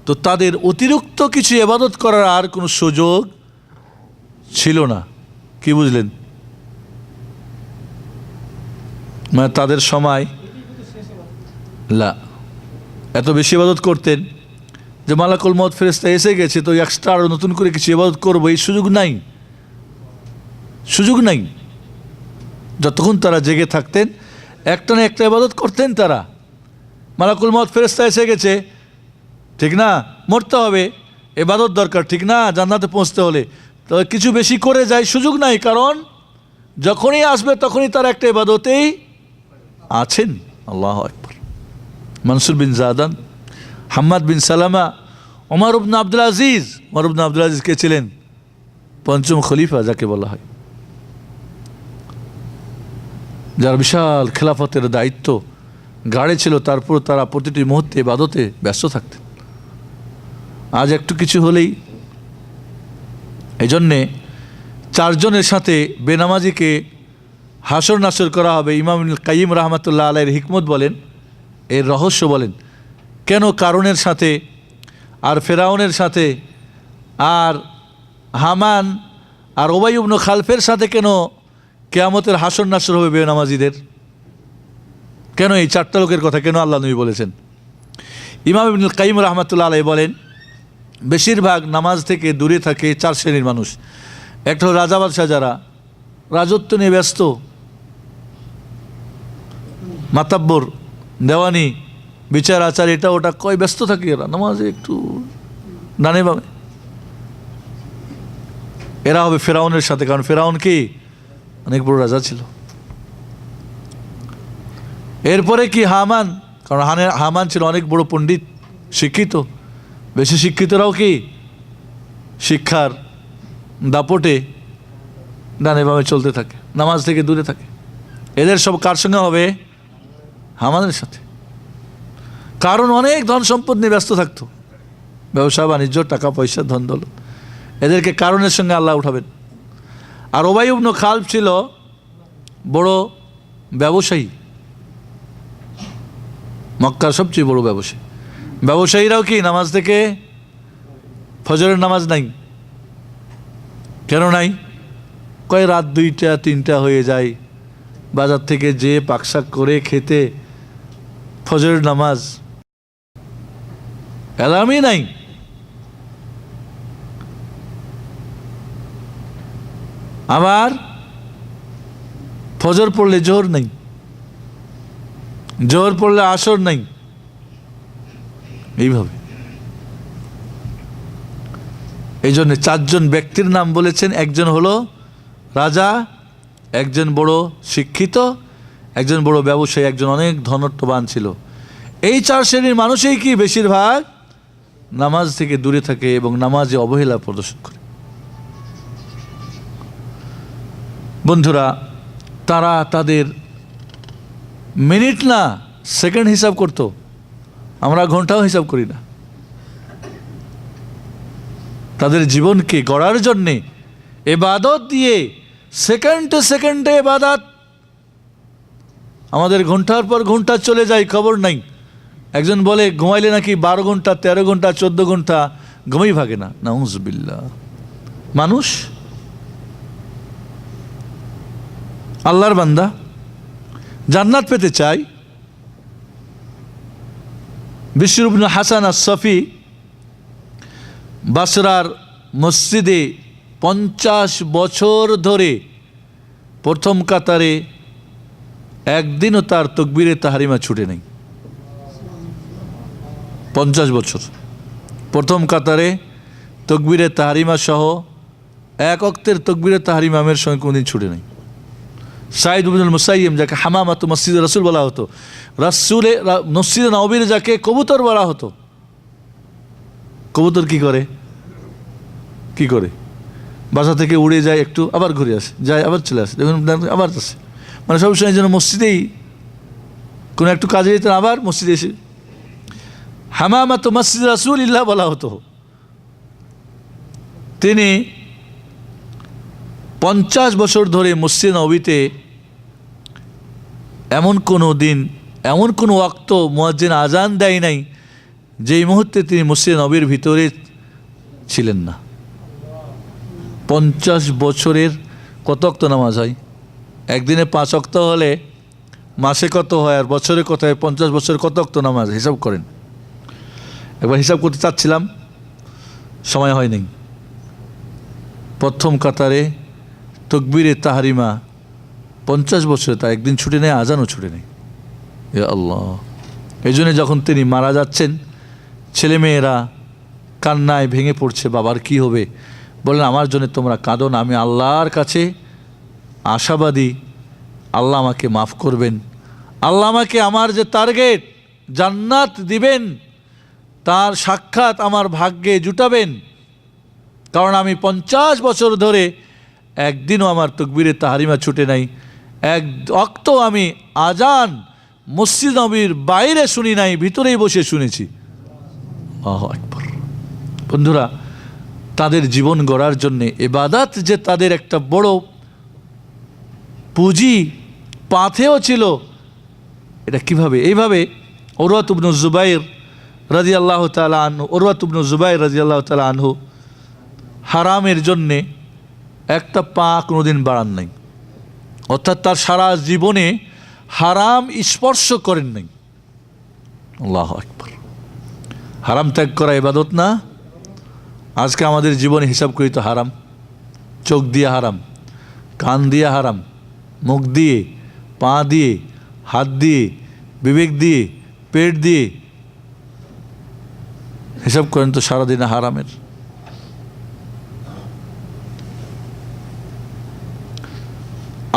তো তাদের অতিরিক্ত কিছু ইবাদত করার আর কোনো সুযোগ ছিল না। কি বুঝলেন? মানে তাদের সময় এত বেশি ইবাদত করতেন যে মালাকুল মউত ফেরেশতা এসে গেছে তো এক্সট্রা আরও নতুন করে কিছু ইবাদত করবো, এই সুযোগ নাই। যতক্ষণ তারা জেগে থাকতেন একটা না একটা ইবাদত করতেন তারা। মালাকুল মউত ফেরেশতা এসে গেছে, ঠিক না, মরতে হবে, ইবাদত দরকার, ঠিক না, জান্নাতে পৌঁছতে হলে, তো কিছু বেশি করে যায়, সুযোগ নাই। কারণ যখনই আসবে তখনই তারা একটা ইবাদতেই আছেন। আল্লাহু আকবার। মনসুর বিন জাদান, হাম্মাদ বিন সালামা, ওমর ইবনে আব্দুল আজিজ। ওমর ইবনে আব্দুল আজিজ কে ছিলেন? পঞ্চম খলিফা যাকে বলা হয়, যার বিশাল খেলাফতের দায়িত্ব গাড়ে ছিল, তারপর তারা প্রতিটি মুহূর্তে ইবাদতে ব্যস্ত থাকতেন। আজ একটু কিছু হলেই, এই জন্যে চারজনের সাথে বেনামাজিকে হাসর নাসর করা হবে। ইমাম ইবনুল কাইয়িম রাহমাতুল্লাহ আলাইহির হিকমত বলেন, এর রহস্য বলেন, কেন কারুনের সাথে আর ফেরাউনের সাথে আর হামান আর উবাই ইবনে খালফের সাথে কেন কিয়ামতের হাসর নাসর হবে বেনামাজিদের? কেন এই চারটা লোকের কথা কেন আল্লাহ নবী বলেছেন? ইমাম ইবনুল কাইয়িম রাহমাতুল্লাহ আলাইহি বলেন, বেশিরভাগ নামাজ থেকে দূরে থাকে চার শ্রেণীর মানুষ। একটা হলো রাজা বাদশাহ, যারা রাজত্ব নিয়ে ব্যস্ত, মাতাব্বর, দেওয়ানি, বিচার আচার, এটা ওটা কয় ব্যস্ত থাকে এরা, নামাজে একটু ডানে বামে। এরা হবে ফেরাউনের সাথে, কারণ ফেরাউন কি অনেক বড় রাজা ছিল। এরপরে কি হামান, কারণ হামান ছিল অনেক বড় পণ্ডিত, শিক্ষিত। বেশি শিক্ষিতরাও কি শিক্ষার দাপটে ডানে বামে চলতে থাকে, নামাজ থেকে দূরে থাকে। এদের সব কার সঙ্গে হবে? হামানের সাথে। কারণ অনেক ধন সম্পদ নিয়ে ব্যস্ত থাকতো, ব্যবসা বাণিজ্য, টাকা পয়সা, ধন দৌলত। এদেরকে কারণের সঙ্গে আল্লাহ উঠাবেন। আর উবাই ইবনে খালফ ছিল বড় ব্যবসায়ী, মক্কার সবচেয়ে বড় ব্যবসায়ী। ব্যবসায়ীরাও কি নামাজ থেকে, ফজরের নামাজ নাই। কেন নাই? কয় রাত 2টা 3টা হয়ে যায়, বাজার থেকে যে পাকশাক করে খেতে ফজরের নামাজ অ্যালার্মই নাই। আবার ফজর পড়লে জোহর নাই, জোহর পড়লে আসর নাই, এইভাবে। এই জন্য চারজন ব্যক্তির নাম বলেছেন, একজন হলো রাজা, একজন বড় শিক্ষিত, একজন বড় ব্যবসায়ী, একজন অনেক ধনত্ববান ছিল। এই চার শ্রেণীর মানুষই কি বেশিরভাগ নামাজ থেকে দূরে থাকে এবং নামাজে অবহেলা প্রদর্শন করে। বন্ধুরা, তারা তাদের মিনিট না সেকেন্ড হিসাব করত, আমরা ঘন্টাও হিসাব করি না। তাদের জীবনকে গড়ার জন্যে ইবাদত দিয়ে সেকেন্ডে সেকেন্ডে ইবাদত, আমাদের ঘন্টার পর ঘন্টা চলে যায়, খবর নাই। একজন বলে ঘুমাইলে নাকি 12 ঘন্টা 13 ঘন্টা 14 ঘন্টা ঘুমাই ভাগে না, নাউজুবিল্লাহ। মানুষ আল্লাহর বান্দা জান্নাত পেতে চায়। বিশর ইবনে হাসান আস-সফি বাসরার মসজিদে 50 বছর ধরে প্রথম কাতারে একদিনও তার তাকবীরে তাহরিমা ছুটে নেই। 50 বছর প্রথম কাতারে তাকবীরে তাহরিমা সহ এক ওয়াক্তের তাকবীরে তাহরিমা আমের সঙ্গে কোনোদিন ছুটে নেই। সাইদ ইবনুল মুসাইয়িব, যাকে হামামাতু মসজিদ রাসূল বলা হতো, রাসূলে মসজিদ নববীর যাকে কবুতর বলা হতো। কবুতর কি করে বাসা থেকে উড়ে যায়, একটু আবার ঘুরে আসে, যায় আবার চলে আসে, দেখুন আবার আসে, মানে সবসময় যেন মসজিদেই কোনো একটু কাজে যেতেন, আবার মসজিদে এসে। হামামাতু মসজিদ রাসূলিল্লাহ বলা হতো। তিনি 50 বছর ধরে মসজিদ নববীতে এমন কোনো দিন, এমন কোনো ওয়াক্ত মুয়াজ্জিন আজান দেয় নাই যেই মুহূর্তে তিনি মসজিদ নববীর ভিতরে ছিলেন না। 50 বছরের কত ওয়াক্ত নামাজ হয়? একদিনে 5 ওয়াক্ত হলে মাসে কত হয়, আর বছরে কত হয়? 50 বছর কত ওয়াক্ত নামাজ হিসাব করেন। একবার হিসাব করতে চাচ্ছিলাম, সময় হয়নি। প্রথম কাতারে তাকবীরে তাহরিমা 50 বছরে তা একদিন ছুটে নেয়, আজানও ছুটে নেই। ইয়া আল্লাহ! এই জন্য যখন তিনি মারা যাচ্ছেন, ছেলেমেয়েরা কান্নায় ভেঙে পড়ছে, বাবার কি হবে? বললেন, আমার জন্য তোমরা কাঁদো না, আমি আল্লাহর কাছে আশাবাদী, আল্লাহ আমাকে মাফ করবেন, আল্লাহ আমাকে আমার যে টার্গেট জান্নাত দিবেন তার সাক্ষাৎ আমার ভাগ্যে জুটাবেন। কারণ আমি 50 বছর ধরে একদিনও আমার তাকবীরে তাহরিমা ছুটে নাই, এক ওয়াক্ত আমি আজান মসজিদ নববীর বাইরে শুনি নাই, ভিতরেই বসে শুনেছি। আল্লাহু আকবার! বন্ধুরা, তাদের জীবন গড়ার জন্যে ইবাদত যে তাদের একটা বড় পুঁজি, পাথেও ছিল। এটা কিভাবে? এইভাবে উরওয়াত ইবনে জুবাইর রাদিয়াল্লাহু তাআলা আনহু হারামের জন্যে একটা পা কোনোদিন বাড়ান নাই, অর্থাৎ তার সারা জীবনে হারাম স্পর্শ করেন নাই। আল্লাহু আকবার! হারাম ত্যাগ করা ইবাদত না? আজকে আমাদের জীবনে হিসাব করি তো হারাম, চোখ দিয়ে হারাম, কান দিয়ে হারাম, মুখ দিয়ে, পা দিয়ে, হাত দিয়ে, বিবেক দিয়ে, পেট দিয়ে, হিসাব করেন তো সারাদিনে হারামের।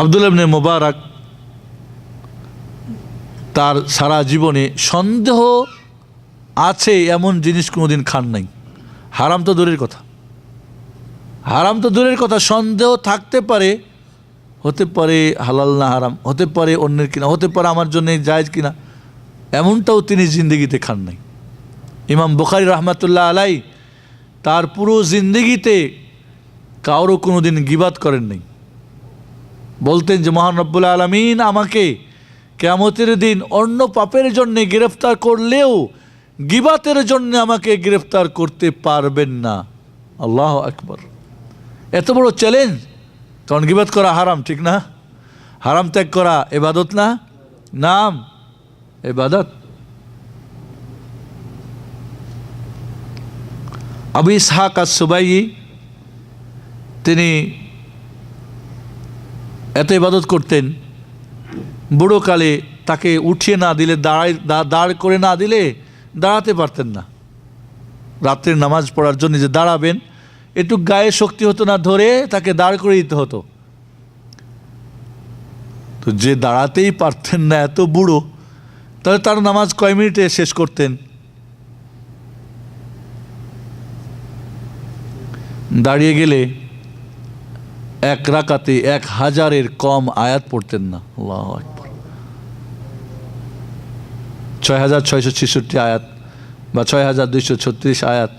আব্দুল্লাহ ইবনে মুবারক তার সারা জীবনে সন্দেহ আছে এমন জিনিস কোনোদিন খান নাই। হারাম তো দূরের কথা, সন্দেহ থাকতে পারে, হতে পারে হালাল না হারাম, হতে পারে অন্যের কিনা, হতে পারে আমার জন্য জায়েজ কিনা, এমনটাও তিনি জিন্দেগিতে খান নাই। ইমাম বুখারী রাহমাতুল্লাহ আলাই তার পুরো জিন্দেগিতে কারো কোনো দিন গীবাত করেন নাই। বলতেন যে মহান রব্বুল আলামিন আমাকে কিয়ামতের দিন অন্য পাপের জন্যে গ্রেফতার করলেও গীবাতের জন্য আমাকে গ্রেফতার করতে পারবেন না। আল্লাহু আকবার! এত বড় চ্যালেঞ্জ, কারণ গীবাত করা হারাম, ঠিক না? হারাম ত্যাগ করা ইবাদত না? নাম ইবাদত। আবু ইসহাক আস-সুবাইয়ি তিনি এত ইবাদত করতেন, বুড়োকালে তাকে উঠিয়ে না দিলে, দাঁড় করে না দিলে দাঁড়াতে পারতেন না। রাত্রের নামাজ পড়ার জন্য যে দাঁড়াবেন, একটু গায়ে শক্তি হতো না, ধরে তাকে দাঁড় করে দিতে হতো। তো যে দাঁড়াতেই পারতেন না, এত বুড়ো, তাহলে তার নামাজ কয় মিনিটে শেষ করতেন? দাঁড়িয়ে গেলে এক রাকাতে 1000-এর কম আয়াত পড়তেন না। আল্লাহু আকবার। 6666 আয়াত বা 6236 আয়াত,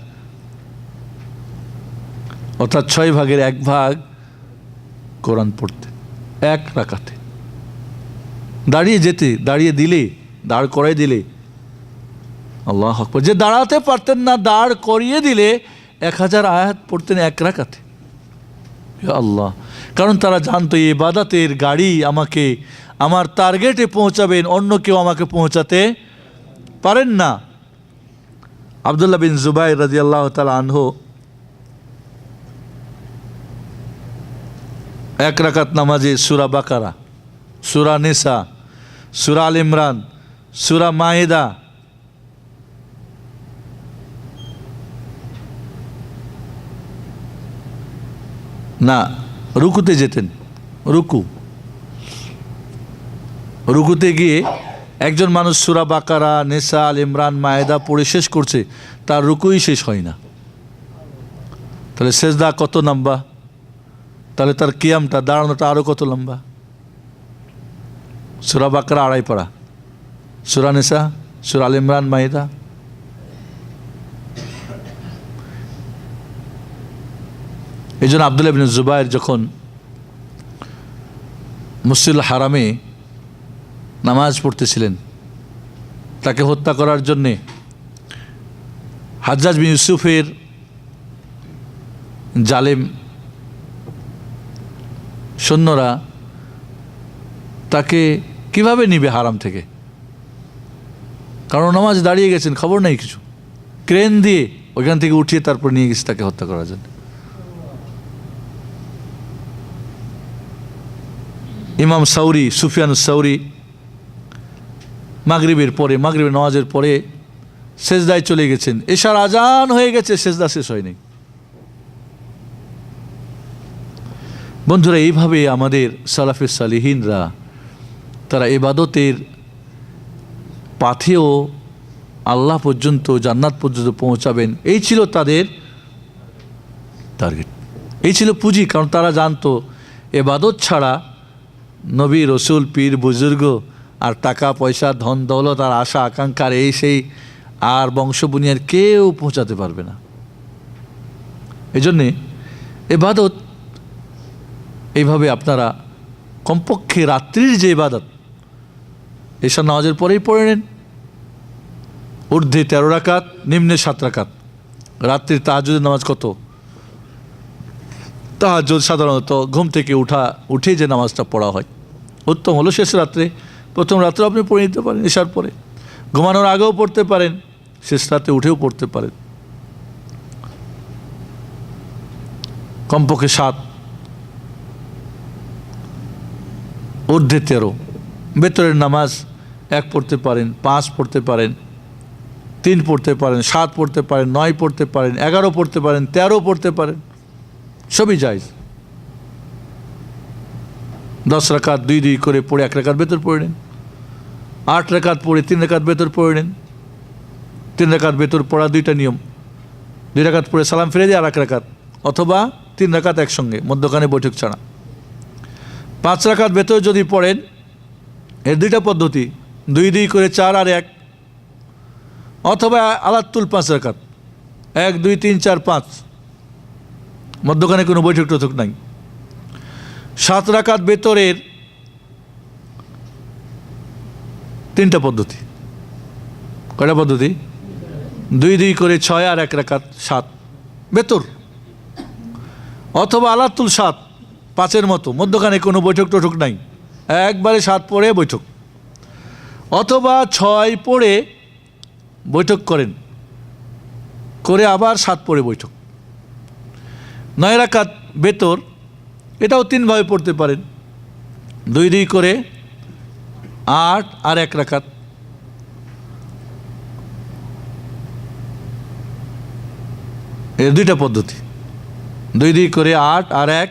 অর্থাৎ 6 ভাগের 1 ভাগ কোরআন পড়তেন এক রাকাতে। দাঁড়িয়ে যেতে, দাঁড়িয়ে দিলে, দাঁড় করাই দিলে, আল্লাহু আকবার, যে দাঁড়াতে পারতেন না দাঁড় করিয়ে দিলে 1000 আয়াত পড়তেন এক রাকাতে। ইয়া আল্লাহ, কারণ তারা জানতো এই ইবাদতের গাড়ি আমাকে আমার টার্গেটে পৌঁছাবেন, অন্য কেউ আমাকে পৌঁছাতে পারেন না। আব্দুল্লাহ বিন জুবাইর রাদিয়াল্লাহু তাআলা আনহু এক রাকাত নামাজে সূরা বাকারা, সূরা নিসা, সূরা আল ইমরান, সূরা মাইদা, না রুকুতে যেতেন। রুকুতে গিয়ে একজন মানুষ সূরা বাকারা, নিসা, আল ইমরান, মায়েদা পড়ে শেষ করছে, তার রুকুই শেষ হয় না, তাহলে সেজদা কত লম্বা, তাহলে তার কিয়ামটা, দাঁড়ানোটা আরও কত লম্বা। সূরা বাকারা 2.5 পারা, সূরা নিসা, সূরা আল ইমরান, মায়েদা। এই জন্য আব্দুল্লাহ ইবনে জুবাইর যখন মসজিদুল হারামে নামাজ পড়তেছিলেন, তাকে হত্যা করার জন্যে হাজ্জাজ বিন ইউসুফের জালেম সৈন্যরা তাকে কিভাবে নিবে হারাম থেকে, কারণ নামাজ দাঁড়িয়ে গেছেন, খবর নাই কিছু, ক্রেন দিয়ে ওইখান থেকে উঠিয়ে তারপর নিয়ে গেছে তাকে হত্যা করার জন্য। ইমাম সাউরি, সুফিয়ান সাউরি মাগরিবের নামাজের পরে সেজদায় চলে গেছেন, এশার আজান হয়ে গেছে, সেজদা শেষ হয়নি। বন্ধুরা, এইভাবে আমাদের সালাফে সালিহিনরা তারা ইবাদতের পাথেও আল্লাহ পর্যন্ত, জান্নাত পর্যন্ত পৌঁছাবেন, এই ছিল তাদের টার্গেট, এই ছিল পুঁজি। কারণ তারা জানতো ইবাদত ছাড়া নবী, রসুল, পীর, বুজুর্গ আর টাকা পয়সা, ধন দৌলত আর আশা আকাঙ্ক্ষার এই সেই আর বংশ বুনিয়ার কেউ পৌঁছাতে পারবে না। এই জন্যে ইবাদত এইভাবে আপনারা কমপক্ষে রাত্রির যে ইবাদত, এসব নামাজের পরেই পড়ে নেন। ঊর্ধ্বে 13 রাকাত, নিম্নে 7 রাকাত। রাত্রির তাহাজ্জুদের নামাজ কত? তাহাজ্জুদ সাধারণত ঘুম থেকে উঠে যে নামাজটা পড়া হয়, উত্তম হলো শেষ রাত্রে। প্রথম রাত্রে আপনি পড়ে নিতে পারেন, এশার পরে, ঘুমানোর আগেও পড়তে পারেন, শেষ রাতে উঠেও পড়তে পারেন। কমপক্ষে 7, ঊর্ধ্বে 13। ভেতরের নামাজ 1 পড়তে পারেন, 5 পড়তে পারেন, 3 পড়তে পারেন, 7 পড়তে পারেন, 9 পড়তে পারেন, 11 পড়তে পারেন, 13 পড়তে পারেন, সবই জায়েজ। 10 রাকাত 2 করে পড়ে 1 রাকাত ভেতর পড়ে নেন, 8 রাকাত পড়ে 3 রাকাত ভেতর পড়ে নেন। 3 রাকাত ভেতর পড়া 2টা নিয়ম, 2 রাকাত পড়ে সালাম ফিরে দিয়ে আর 1 রাকাত, অথবা 3 রাকাত একসঙ্গে মধ্যখানে বৈঠক ছাড়া। 5 রাকাত ভেতর যদি পড়েন, এর 2টা পদ্ধতি, 2 করে 4 আর 1, অথবা আলাতুল 5 রাকাত, 1 2 3 4 5, মধ্যখানে কোনো বৈঠক টৈঠক নাই। 7 রাকাত ভেতরের 3টা পদ্ধতি। কয়টা পদ্ধতি? 2 করে 6 আর 1 রাকাত 7 ভেতর, অথবা আলাতুল 7, 5-এর মতো, মধ্যখানে কোনো বৈঠক টৈঠক নাই, একবারে 7 পড়ে বৈঠক, অথবা 6 পড়ে বৈঠক করেন, করে আবার 7 পড়ে বৈঠক। 9 রাকাত ভেতর, এটাও 3 ভাবে পড়তে পারেন, 2 করে 8 আর 1 রাকাত। এর 2টা পদ্ধতি, 2 করে 8 আর 1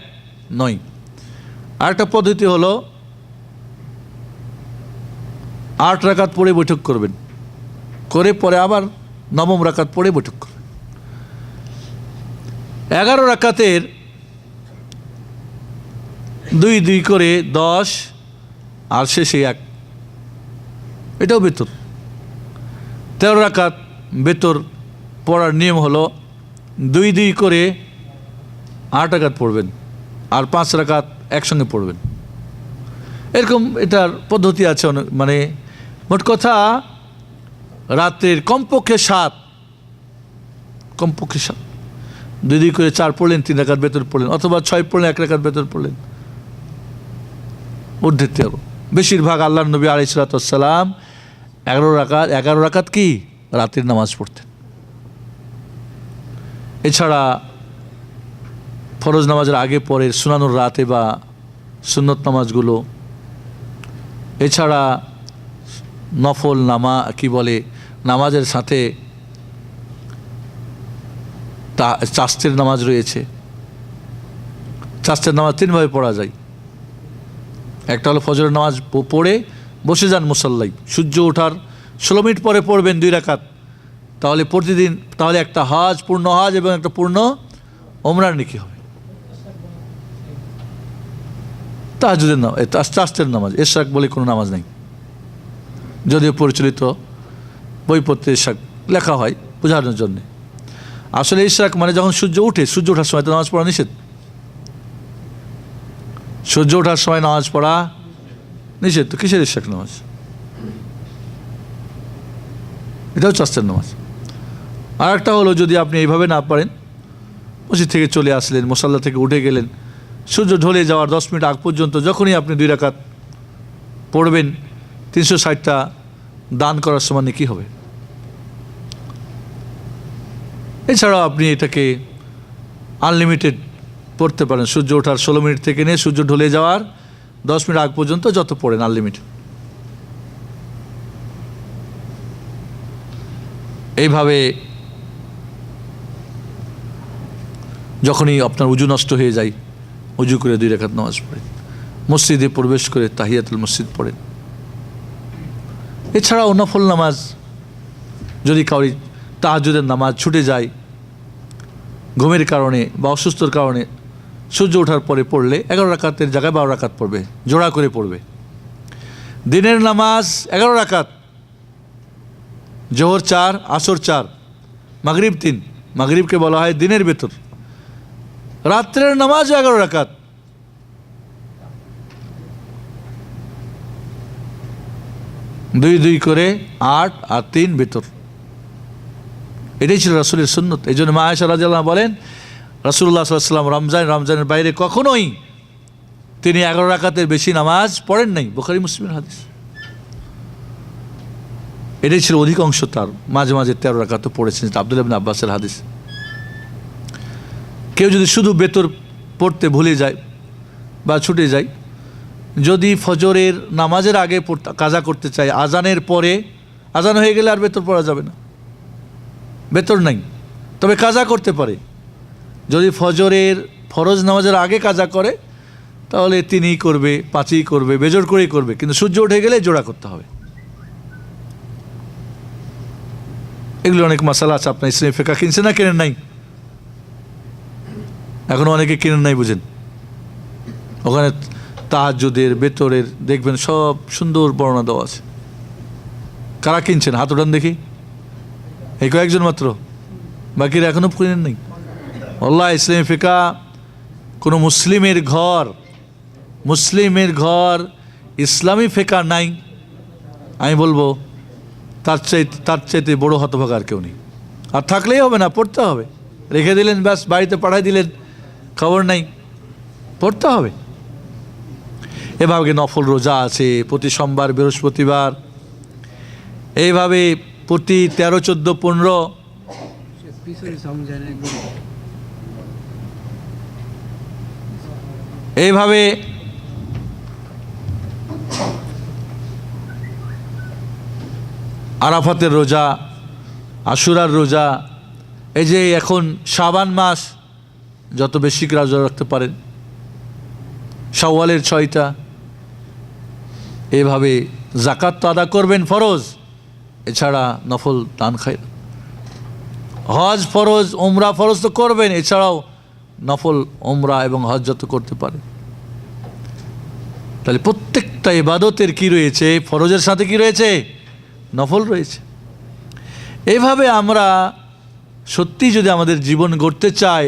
9। আরেকটা পদ্ধতি হলো 8 রাকাত পড়ে বৈঠক করবেন, করে পরে আবার 9ম রাকাত পড়ে বৈঠক করবেন। 11 রাকাতের দুই দুই করে 10 আর শেষে 1, এটাও বেতর। 13 রাকাত বেতর পড়ার নিয়ম হলো 2 2 করে 8 রাকাত পড়বেন আর 5 রাকাত একসঙ্গে পড়বেন। এরকম এটার পদ্ধতি আছে অনেক, মানে মোট কথা রাতের কমপক্ষে 7, 2 2 করে 4 পড়লেন, 3 রাকাত বেতর পড়লেন, অথবা 6 পড়লেন, 1 রাকাত বেতর পড়লেন, ঊর্ধ্বের 13। বেশিরভাগ আল্লাহর নবী আলাইহিস সালাতু ওয়াস সালাম 11 রাকাত কি রাতের নামাজ পড়তেন। এছাড়া ফরজ নামাজের আগে পরে সুনানুর রাতে বা সুন্নত নামাজগুলো, এছাড়া নফল নামাজের সাথে চাস্তের নামাজ রয়েছে। চাস্তের নামাজ 3 ভাবে পড়া যায়। একটা হলো ফজরের নামাজ পড়ে বসে যান মুসাল্লায়, সূর্য ওঠার 16 মিনিট পরে পড়বেন 2 রাকাত, তাহলে প্রতিদিন একটা হজ, পূর্ণ হজ এবং একটা পূর্ণ ওমরার নেকি হবে। তাহাজ্জুদের নামাজ, চাস্তের নামাজ, ইশরাক বলে কোনো নামাজ নেই, যদিও পরিচালিত বইপত্রে ইশরাক লেখা হয় বোঝানোর জন্যে। আসলে ইশরাক মানে যখন সূর্য ওঠার সময় তো নামাজ পড়া নিষেধ। সূর্য ওঠার সময় নামাজ পড়া নিষেধ, তো কিসের ইশরাক নামাজ? এটাও চাস্তের নামাজ। আর একটা হলো, যদি আপনি এইভাবে না পারেন, মসজিদ থেকে চলে আসলেন, মুসাল্লা থেকে উঠে গেলেন, সূর্য ঢলে যাওয়ার 10 মিনিট আগ পর্যন্ত যখনই আপনি 2 রাকাত পড়বেন, 360টা দান করার সমান কি হবে। এছাড়াও আপনি এটাকে আনলিমিটেড পড়তে পারেন, সূর্য ওঠার 16 মিনিট থেকে নিয়ে সূর্য ঢলে যাওয়ার 10 মিনিট আগ পর্যন্ত যত পড়েন, আনলিমিটেড। এইভাবে যখনই আপনার উজু নষ্ট হয়ে যায়, উজু করে 2 রাকাত নামাজ পড়েন, মসজিদে প্রবেশ করে তাহিয়াতুল মসজিদ পড়েন। এছাড়াও নফল নামাজ, যদি কাউরি তাহাজ্জুদের নামাজ ছুটে যায় ঘুমের কারণে বা অসুস্থর কারণে, সূর্য ওঠার পরে পড়লে 11 রাকাতের জায়গায় 12 রাকাত পড়বে, জোড়া করে পড়বে। দিনের নামাজ 11 রাকাত, জোহর 4, আসর 4, মাগরিব 3। মাগরিবকে বলা হয় দিনের বেতর। রাত্রের নামাজ 11 রাকাত। দুই দুই করে 8 আর 3 বেতর। এটাই ছিল রাসূলের সুন্নত। এই জন্য মা আয়েশা রাদিয়াল্লাহু আনহা বলেন, রাসূলুল্লাহ সাল্লাল্লাহু আলাইহি ওয়াসাল্লাম রমজানের বাইরে কখনোই তিনি 11 রাকাতের বেশি নামাজ পড়েন নাই। বুখারী মুসলিমের হাদিস। এটাই ছিল অধিকাংশ তার, মাঝে মাঝে 13 রাকাতও পড়েছেন, আব্দুল্লাহ ইবনে আব্বাসের হাদিস। কেউ যদি শুধু বেতর পড়তে ভুলে যায় বা ছুটে যায়, যদি ফজরের নামাজের আগে কাজা করতে চায়, আজানের পরে, আজান হয়ে গেলে আর বেতর পড়া যাবে না, বেতর নাই, তবে কাজা করতে পারে। যদি ফজরের ফরজ নামাজের আগে কাজা করে, তাহলে 3ই করবে, 5ই করবে, বেজোড় করেই করবে, কিন্তু সূর্য উঠে গেলে জোড়া করতে হবে। এগুলো অনেক মাসালা আছে। আপনার ইসলামী ফিকহ কিনছে না কেনেন নাই? এখনো অনেকে কিনেন নাই, বুঝেন। ওখানে তাহাজ্জুদের, বেতরের দেখবেন সব সুন্দর বর্ণনা দেওয়া আছে। কারা কিনছেন হাত ওঠান দেখি। এই কয়েকজন মাত্র, বাকিরা এখনো কিনেন নাই। আল্লাহ, ইসলামী ফিকহ কোনো মুসলিমের ঘর ইসলামী ফিকহ নাই, আমি বলবো তার চাইতে বড় হতভাগা আর কেউ নেই। আর থাকলেই হবে না, পড়তে হবে। রেখে দিলেন, ব্যাস বাড়িতে পাঠাই দিলেন, খবর নাই, পড়তে হবে। এভাবে নফল রোজা আছে প্রতি সোমবার, বৃহস্পতিবার, এইভাবে প্রতি 13, 14, 15। এইভাবে আরাফাতের রোজা, আশুরার রোজা, এই যে এখন শাবান মাস, যত বেশি রোজা রাখতে পারেন, শাওয়ালের 6টা, এভাবে যাকাত তো আদা করবেন ফরজ, এছাড়া নফল দান খাই, হজ ফরজ, উমরা ফরজ তো করবেন, এছাড়াও নফল উমরা এবং হজ যত করতে পারেন। তাহলে প্রত্যেকটা ইবাদতের কি রয়েছে? ফরজের সাথে কি রয়েছে? নফল রয়েছে। এইভাবে আমরা সত্যি যদি আমাদের জীবন গড়তে চাই,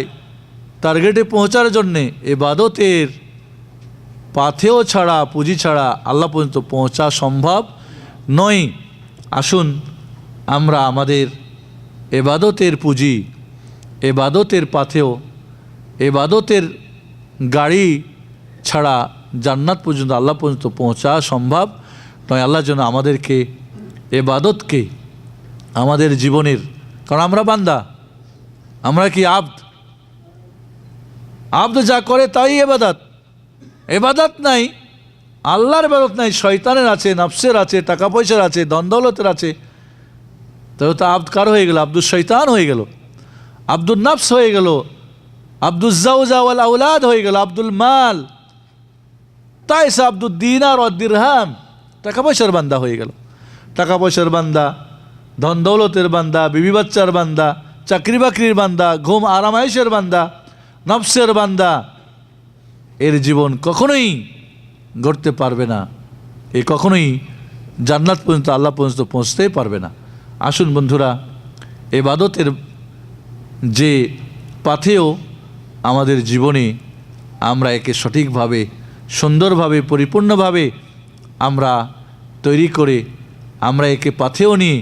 টার্গেটে পৌঁছার জন্যে ইবাদতের পাথেয় ছাড়া, পুঁজি ছাড়া আল্লাহ পর্যন্ত পৌঁছা সম্ভব নয়। আসুন আমরা আমাদের ইবাদতের পুঁজি, ইবাদতের পাথেয়, ইবাদতের গাড়ি ছাড়া জান্নাত পর্যন্ত, আল্লাহ পর্যন্ত পৌঁছা সম্ভব নয়। আল্লাহ যেন আমাদেরকে ইবাদতকে আমাদের জীবনের, কারণ আমরা বান্দা, আমরা কি আব্দ? আব্দ যা করে তাই ইবাদত। ইবাদত নাই, আল্লাহর ইবাদত নাই, শয়তানের আছে, নফসের আছে, টাকা পয়সার আছে, ধন দৌলতের আছে, তাহলে তো আব্দ কার হয়ে গেল? আব্দুল শয়তান হয়ে গেল, আব্দুল নফস হয়ে গেল, আব্দুল জাওজা ওয়াল আওলাদ হয়ে গেল, আব্দুল মাল, তাই সে আব্দুল দিনার ও দিরহাম, টাকা পয়সার বান্দা হয়ে গেল। টাকা পয়সার বান্দা, ধন দৌলতের বান্দা, বিবি বাচ্চার বান্দা, চাকরি বাকরির বান্দা, ঘুম আরামায়েশের বান্দা, নফসের বান্দা, এর জীবন কখনোই গড়তে পারবে না। এ কখনোই জান্নাত পর্যন্ত, আল্লাহ পর্যন্ত পৌঁছতেই পারবে না। আসুন বন্ধুরা, ইবাদতের যে পাথেয় আমাদের জীবনে, আমরা একে সঠিকভাবে, সুন্দরভাবে, পরিপূর্ণভাবে আমরা তৈরি করে, আমরা একে পাথেয় নিয়ে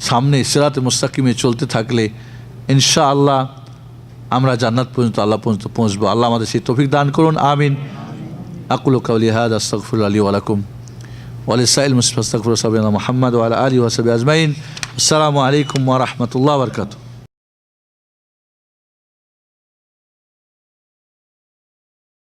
সামনে সিরাতে মুস্তাকিমে চলতে থাকলে ইনশাআল্লাহ আমরা জান্নাত পর্যন্ত, আল্লাহ পর্যন্ত পৌঁছবো। আল্লাহ আমাদের সেই তৌফিক দান করুন, আমিন। আকুলু কাউলি হাযা আস্তাগফিরুল্লাহ লি ওয়া লাকুম ওয়া লিসাইল মুসলিমিন আস্তাগফিরু সাবিনা মুহাম্মদ ওয়া আলা আলিহি ওয়া সাহবিহি আজমাইন। আসসালামু আলাইকুম ওয়া রাহমাতুল্লাহি ওয়া বারাকাতুহু।